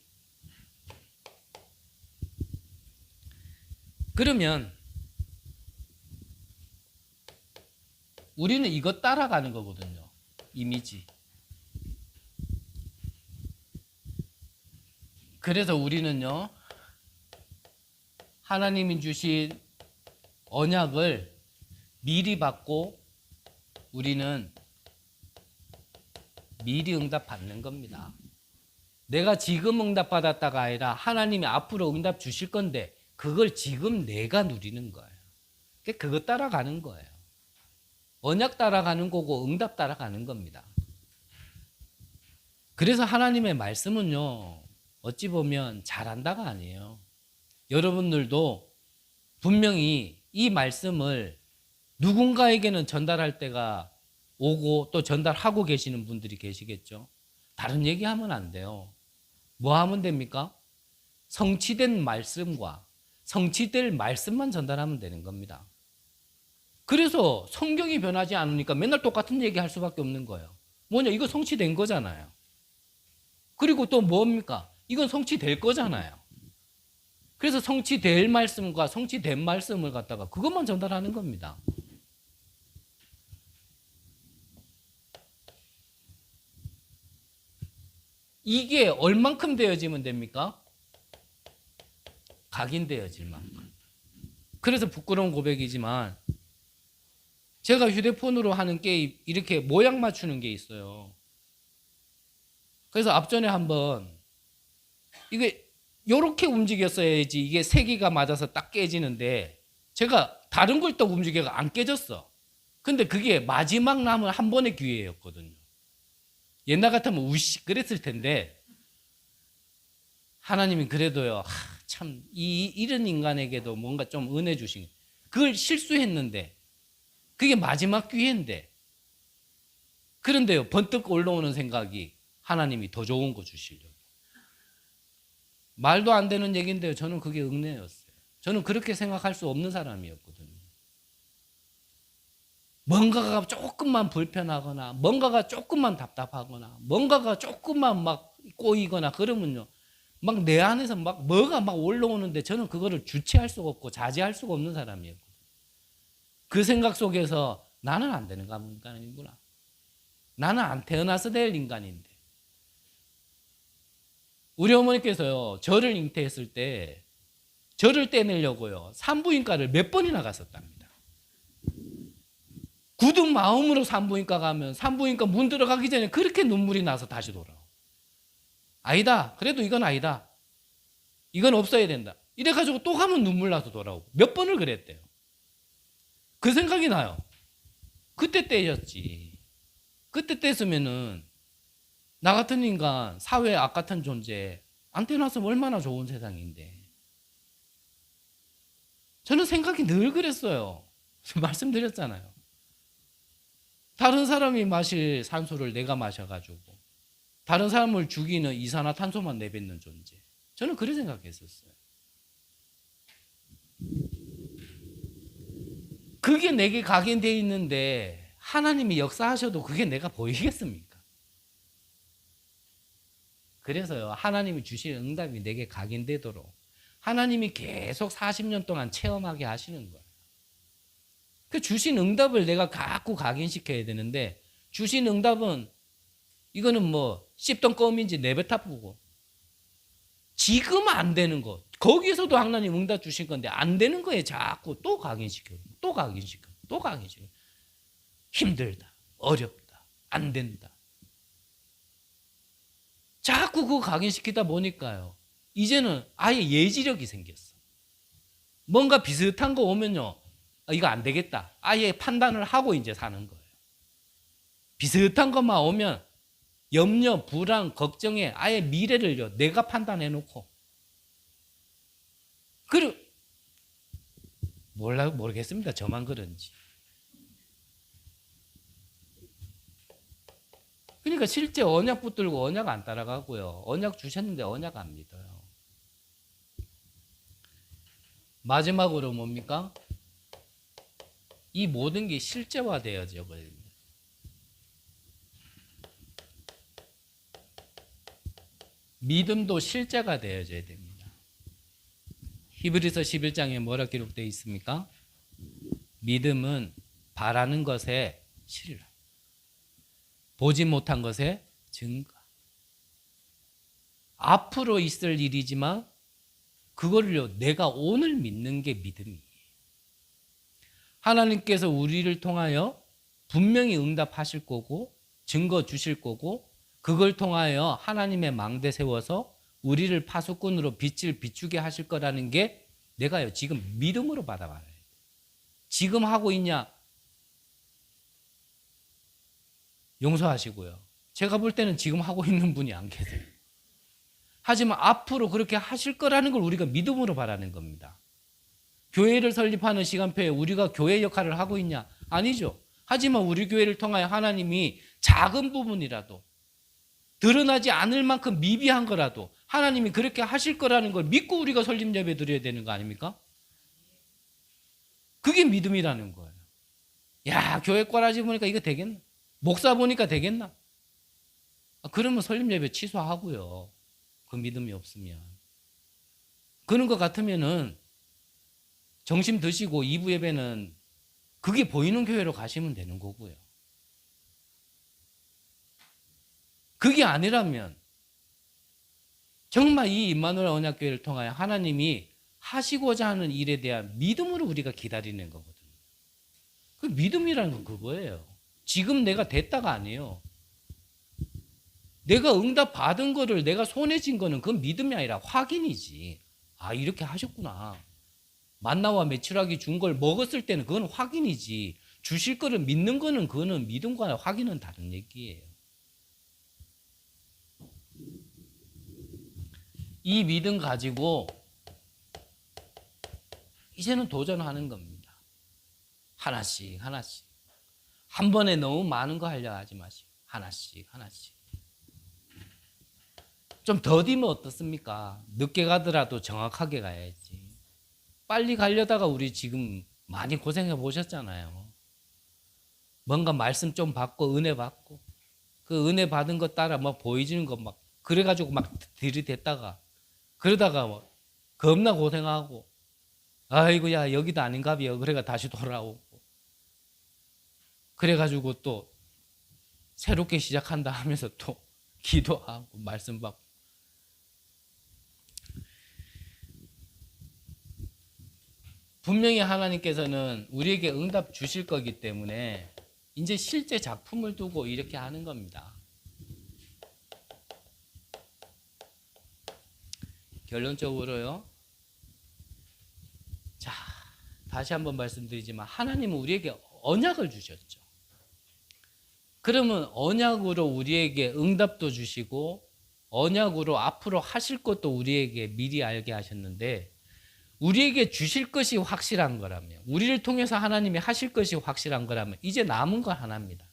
그러면 우리는 이거 따라가는 거거든요. 이미지. 그래서 우리는요 하나님이 주신 언약을 미리 받고 우리는 미리 응답 받는 겁니다. 내가 지금 응답 받았다가 아니라 하나님이 앞으로 응답 주실 건데 그걸 지금 내가 누리는 거예요. 그거 따라가는 거예요. 언약 따라가는 거고 응답 따라가는 겁니다. 그래서 하나님의 말씀은요 어찌 보면 잘한다가 아니에요. 여러분들도 분명히 이 말씀을 누군가에게는 전달할 때가 오고 또 전달하고 계시는 분들이 계시겠죠. 다른 얘기하면 안 돼요. 뭐 하면 됩니까? 성취된 말씀과 성취될 말씀만 전달하면 되는 겁니다. 그래서 성경이 변하지 않으니까 맨날 똑같은 얘기 할 수밖에 없는 거예요. 뭐냐, 이거 성취된 거잖아요. 그리고 또 뭡니까? 이건 성취될 거잖아요. 그래서 성취될 말씀과 성취된 말씀을 갖다가 그것만 전달하는 겁니다. 이게 얼만큼 되어지면 됩니까? 각인되어질 만큼. 그래서 부끄러운 고백이지만 제가 휴대폰으로 하는 게임 이렇게 모양 맞추는 게 있어요. 그래서 앞전에 한번 이게 이렇게 움직였어야지 이게 세 개가 맞아서 딱 깨지는데 제가 다른 걸 또 움직여가 안 깨졌어. 근데 그게 마지막 남은 한 번의 기회였거든요. 옛날 같으면 우씨 그랬을 텐데 하나님이 그래도요, 참 이런 인간에게도 뭔가 좀 은혜 주신, 그걸 실수했는데 그게 마지막 기회인데, 그런데요 번뜩 올라오는 생각이 하나님이 더 좋은 거 주시려고. 말도 안 되는 얘기인데요, 저는 그게 은혜였어요. 저는 그렇게 생각할 수 없는 사람이었거든요. 뭔가가 조금만 불편하거나 뭔가가 조금만 답답하거나 뭔가가 조금만 막 꼬이거나 그러면요, 막 내 안에서 막 뭐가 막 올라오는데 저는 그거를 주체할 수가 없고 자제할 수가 없는 사람이었거든요. 그 생각 속에서 나는 안 되는 인간이구나. 나는 안 태어나서 될 인간인데. 우리 어머니께서요, 저를 잉태했을 때 저를 떼내려고요 산부인과를 몇 번이나 갔었답니다. 굳은 마음으로 산부인과 가면 산부인과 문 들어가기 전에 그렇게 눈물이 나서 다시 돌아오고, 아니다, 그래도 이건 아니다, 이건 없어야 된다, 이래가지고 또 가면 눈물 나서 돌아오고 몇 번을 그랬대요. 그 생각이 나요. 그때 떼였지. 그때 떼었으면은 나 같은 인간, 사회의 악 같은 존재 안 떼놨으면 얼마나 좋은 세상인데. 저는 생각이 늘 그랬어요. 말씀드렸잖아요. 다른 사람이 마실 산소를 내가 마셔가지고 다른 사람을 죽이는 이산화탄소만 내뱉는 존재. 저는 그렇게 생각했었어요. 그게 내게 각인되어 있는데 하나님이 역사하셔도 그게 내가 보이겠습니까? 그래서요, 하나님이 주시는 응답이 내게 각인되도록 하나님이 계속 40년 동안 체험하게 하시는 거예요. 그 주신 응답을 내가 자꾸 각인시켜야 되는데, 주신 응답은 이거는 뭐 씹던 껌인지 내뱉어보고, 지금 안 되는 거 거기에서도 하나님 응답 주신 건데 안 되는 거에 자꾸 또 각인시켜, 또 각인시켜, 또 각인시켜. 힘들다, 어렵다, 안 된다. 자꾸 그거 각인시키다 보니까요, 이제는 아예 예지력이 생겼어. 뭔가 비슷한 거 오면요, 이거 안 되겠다, 아예 판단을 하고 이제 사는 거예요. 비슷한 것만 오면 염려, 불안, 걱정에 아예 미래를요 내가 판단해 놓고, 그리고 모르겠습니다, 저만 그런지. 그러니까 실제 언약 붙들고 언약 안 따라가고요, 언약 주셨는데 언약 안 믿어요. 마지막으로 뭡니까? 이 모든 게 실제화되어져 버립니다. 믿음도 실제가 되어져야 됩니다. 히브리서 11장에 뭐라 기록되어 있습니까? 믿음은 바라는 것에 신뢰, 보지 못한 것에 증거. 앞으로 있을 일이지만 그거를요 내가 오늘 믿는 게 믿음이에요. 하나님께서 우리를 통하여 분명히 응답하실 거고 증거 주실 거고, 그걸 통하여 하나님의 망대 세워서 우리를 파수꾼으로 빛을 비추게 하실 거라는 게 내가요 지금 믿음으로 받아봐요. 지금 하고 있냐? 용서하시고요, 제가 볼 때는 지금 하고 있는 분이 안 계세요. 하지만 앞으로 그렇게 하실 거라는 걸 우리가 믿음으로 바라는 겁니다. 교회를 설립하는 시간표에 우리가 교회 역할을 하고 있냐? 아니죠. 하지만 우리 교회를 통하여 하나님이 작은 부분이라도 드러나지 않을 만큼 미비한 거라도 하나님이 그렇게 하실 거라는 걸 믿고 우리가 설립 예배 드려야 되는 거 아닙니까? 그게 믿음이라는 거예요. 야, 교회 꼬라지 보니까 이거 되겠나? 목사 보니까 되겠나? 그러면 설립 예배 취소하고요. 그 믿음이 없으면. 그런 것 같으면은 점심 드시고 2부 예배는 그게 보이는 교회로 가시면 되는 거고요. 그게 아니라면 정말 이 임마누엘 언약교회를 통하여 하나님이 하시고자 하는 일에 대한 믿음으로 우리가 기다리는 거거든요. 그 믿음이라는 건 그거예요. 지금 내가 됐다가 아니에요. 내가 응답 받은 거를 내가 손에 쥔 거는 그건 믿음이 아니라 확인이지. 아, 이렇게 하셨구나. 만나와 메추라기 준 걸 먹었을 때는 그건 확인이지. 주실 거를 믿는 거는 그거는 믿음과 확인은 다른 얘기예요. 이 믿음 가지고 이제는 도전하는 겁니다. 하나씩 하나씩. 한 번에 너무 많은 거 하려고 하지 마시고 하나씩 하나씩. 좀 더디면 어떻습니까? 늦게 가더라도 정확하게 가야지. 빨리 가려다가 우리 지금 많이 고생해 보셨잖아요. 뭔가 말씀 좀 받고 은혜 받고 그 은혜 받은 것 따라 막 보여지는 거 막 그래가지고 막 들이댔다가 그러다가 뭐 겁나 고생하고 아이고 야 여기도 아닌가비요. 그래가 다시 돌아오고 그래가지고 또 새롭게 시작한다 하면서 또 기도하고 말씀 받고 분명히 하나님께서는 우리에게 응답 주실 거기 때문에 이제 실제 작품을 두고 이렇게 하는 겁니다. 결론적으로요. 자, 다시 한번 말씀드리지만 하나님은 우리에게 언약을 주셨죠. 그러면 언약으로 우리에게 응답도 주시고 언약으로 앞으로 하실 것도 우리에게 미리 알게 하셨는데 우리에게 주실 것이 확실한 거라면 우리를 통해서 하나님이 하실 것이 확실한 거라면 이제 남은 건 하나입니다.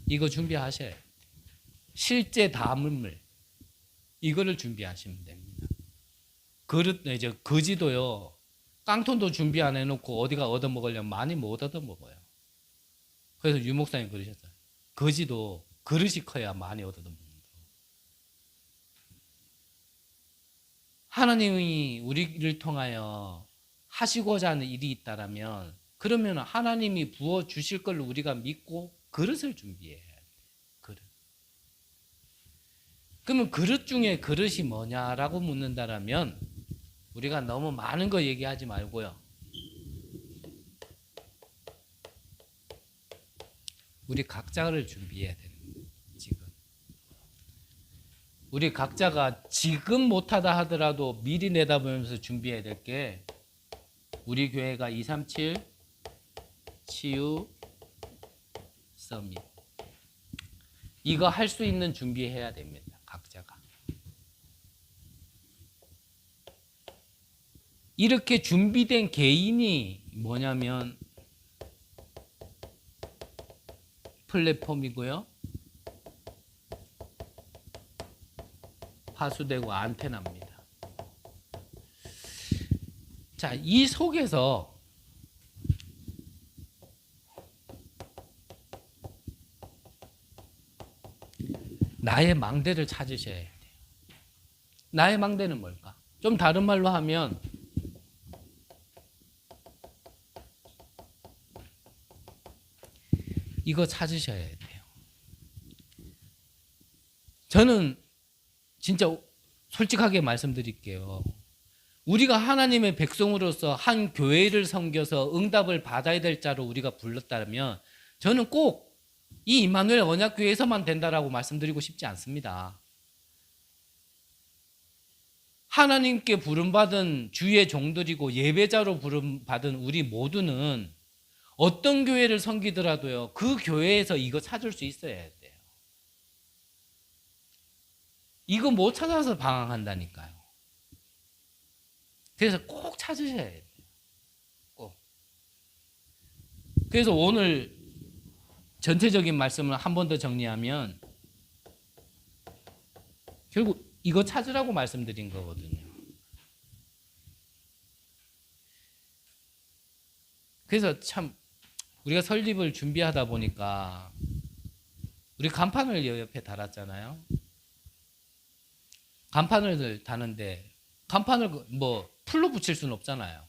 이거 준비하셔야 돼요. 실제 담을 이거를 준비하시면 됩니다. 그릇 이제 거지도요. 깡통도 준비 안 해놓고 어디가 얻어먹으려면 많이 못 얻어먹어요. 그래서 유 목사님 그러셨어요. 거지도 그릇이 커야 많이 얻어먹는다. 하나님이 우리를 통하여 하시고자 하는 일이 있다라면 그러면 하나님이 부어 주실 걸 우리가 믿고 그릇을 준비해야 돼요. 그릇. 그러면 그릇 중에 그릇이 뭐냐라고 묻는다라면 우리가 너무 많은 거 얘기하지 말고요. 우리 각자를 준비해야 돼요. 지금. 우리 각자가 지금 못하다 하더라도 미리 내다보면서 준비해야 될 게 우리 교회가 237 치유 서밋 이거 할 수 있는 준비해야 됩니다. 각자가. 이렇게 준비된 개인이 뭐냐면 플랫폼이고요. 파수되고 안테나입니다. 자, 이 속에서 나의 망대를 찾으셔야 돼요. 나의 망대는 뭘까? 좀 다른 말로 하면 이거 찾으셔야 돼요. 저는 진짜 솔직하게 말씀드릴게요. 우리가 하나님의 백성으로서 한 교회를 섬겨서 응답을 받아야 될 자로 우리가 불렀다면 저는 꼭 이 임마누엘 언약교회에서만 된다라고 말씀드리고 싶지 않습니다. 하나님께 부름받은 주의 종들이고 예배자로 부름받은 우리 모두는 어떤 교회를 섬기더라도요 그 교회에서 이거 찾을 수 있어야 돼요. 이거 못 찾아서 방황한다니까요. 그래서 꼭 찾으셔야 돼요. 꼭. 그래서 오늘 전체적인 말씀을 한 번 더 정리하면 결국 이거 찾으라고 말씀드린 거거든요. 그래서 참 우리가 설립을 준비하다 보니까 우리 간판을 옆에 달았잖아요. 간판을 다는데 간판을 뭐 풀로 붙일 수는 없잖아요.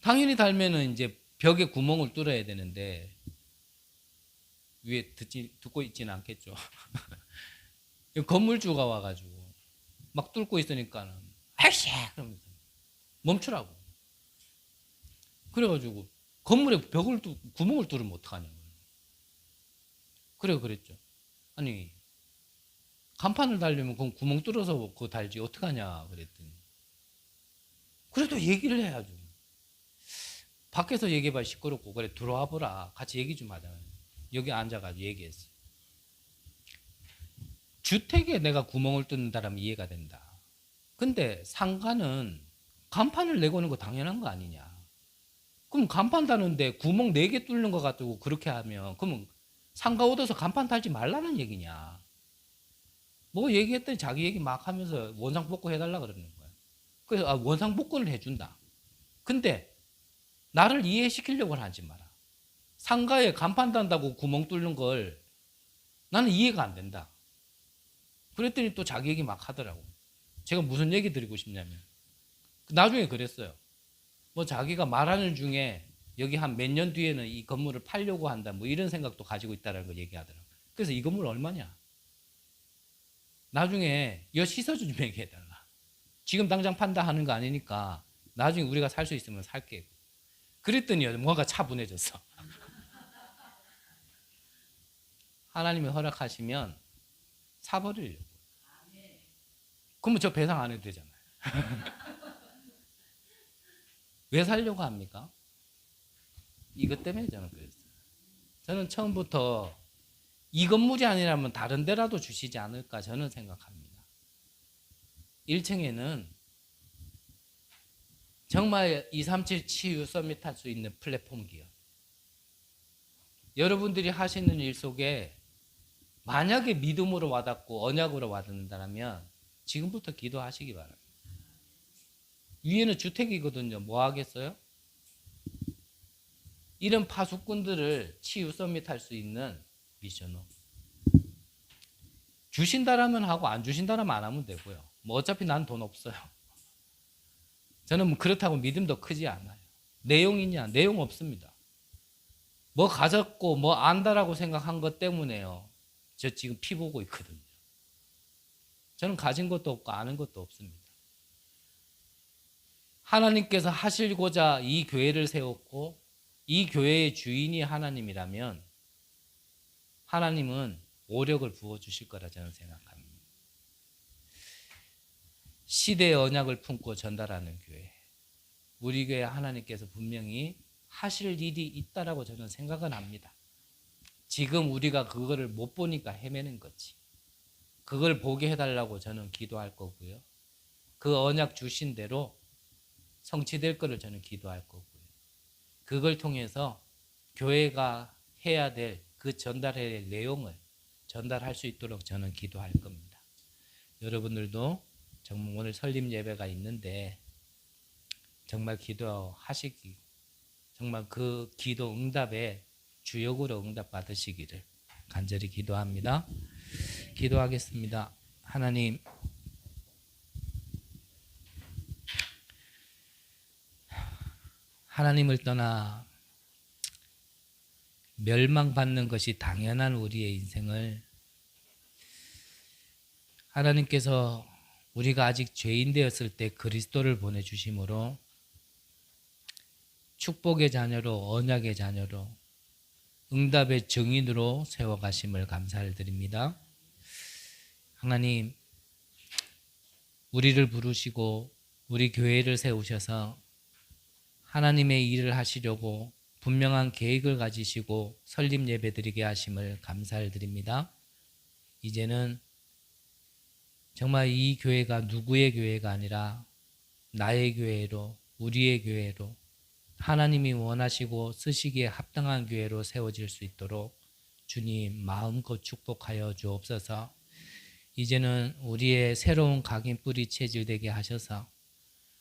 당연히 달면은 이제 벽에 구멍을 뚫어야 되는데 위에 듣고 있지는 않겠죠. 건물주가 와가지고 막 뚫고 있으니까는 아이씨 그러면서 멈추라고. 그래가지고 건물에 구멍을 뚫으면 어떡하냐고. 그랬죠. 아니 간판을 달려면 그럼 구멍 뚫어서 그거 달지 어떡하냐 그랬더니 그래도 얘기를 해야죠. 밖에서 얘기해봐 시끄럽고 그래 들어와 보라 같이 얘기 좀 하자. 여기 앉아가지고 얘기했어. 주택에 내가 구멍을 뚫는다라면 이해가 된다. 근데 상가는 간판을 내고는 거 당연한 거 아니냐. 그럼 간판 다는데 구멍 4개 뚫는 거 가지고 그렇게 하면 그러면 상가 얻어서 간판 달지 말라는 얘기냐. 뭐 얘기했더니 자기 얘기 막 하면서 원상복구 해달라 그러는 거야. 그래서 원상복구를 해준다. 근데 나를 이해시키려고 하지 마라. 상가에 간판 단다고 구멍 뚫는 걸 나는 이해가 안 된다. 그랬더니 또 자기 얘기 막 하더라고. 제가 무슨 얘기 드리고 싶냐면 나중에 그랬어요. 뭐 자기가 말하는 중에 여기 한 몇 년 뒤에는 이 건물을 팔려고 한다 뭐 이런 생각도 가지고 있다는 걸 얘기하더라고. 그래서 이 건물 얼마냐? 나중에 여 씻어주 좀 얘기해달라. 지금 당장 판다 하는 거 아니니까 나중에 우리가 살 수 있으면 살게. 그랬더니 뭔가 차분해졌어. 하나님이 허락하시면 사버리려고. 그러면 저 배상 안 해도 되잖아요. 왜 살려고 합니까? 이것 때문에 저는 그랬어요. 저는 처음부터 이 건물이 아니라면 다른 데라도 주시지 않을까 저는 생각합니다. 1층에는 정말 237 치유 서밋 할 수 있는 플랫폼 기업. 여러분들이 하시는 일 속에 만약에 믿음으로 와닿고 언약으로 와닿는다면 지금부터 기도하시기 바랍니다. 위에는 주택이거든요. 뭐 하겠어요? 이런 파수꾼들을 치유 서밋 할 수 있는 미션업. 주신다라면 하고 안 주신다라면 안 하면 되고요. 뭐 어차피 난 돈 없어요. 저는 뭐 그렇다고 믿음도 크지 않아요. 내용이냐? 내용 없습니다. 뭐 가졌고 뭐 안다라고 생각한 것 때문에요. 저 지금 피 보고 있거든요. 저는 가진 것도 없고 아는 것도 없습니다. 하나님께서 하시고자 이 교회를 세웠고 이 교회의 주인이 하나님이라면 하나님은 오력을 부어주실 거라 저는 생각합니다. 시대의 언약을 품고 전달하는 교회. 우리 교회 하나님께서 분명히 하실 일이 있다라고 저는 생각은 합니다. 지금 우리가 그거를 못 보니까 헤매는 거지. 그걸 보게 해달라고 저는 기도할 거고요. 그 언약 주신 대로 성취될 거를 저는 기도할 거고요. 그걸 통해서 교회가 해야 될 그 전달해야 될 내용을 전달할 수 있도록 저는 기도할 겁니다. 여러분들도 정말 오늘 설립 예배가 있는데 정말 기도하시기, 정말 그 기도 응답에 주역으로 응답 받으시기를 간절히 기도합니다. 기도하겠습니다. 하나님, 하나님을 떠나 멸망받는 것이 당연한 우리의 인생을 하나님께서 우리가 아직 죄인 되었을 때 그리스도를 보내주심으로 축복의 자녀로 언약의 자녀로 응답의 증인으로 세워가심을 감사를 드립니다. 하나님, 우리를 부르시고 우리 교회를 세우셔서 하나님의 일을 하시려고 분명한 계획을 가지시고 설립 예배 드리게 하심을 감사를 드립니다. 이제는 정말 이 교회가 누구의 교회가 아니라 나의 교회로, 우리의 교회로, 하나님이 원하시고 쓰시기에 합당한 교회로 세워질 수 있도록 주님 마음껏 축복하여 주옵소서. 이제는 우리의 새로운 각인 뿌리 체질되게 하셔서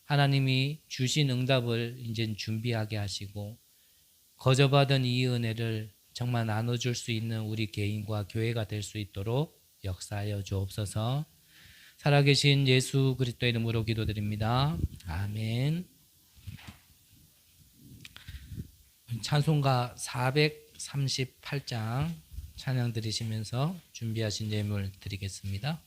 하나님이 주신 응답을 이제 준비하게 하시고 거저받은 이 은혜를 정말 나눠줄 수 있는 우리 개인과 교회가 될 수 있도록 역사하여 주옵소서. 살아계신 예수 그리스도의 이름으로 기도드립니다. 아멘. 찬송가 438장 찬양 드리시면서 준비하신 예물 드리겠습니다.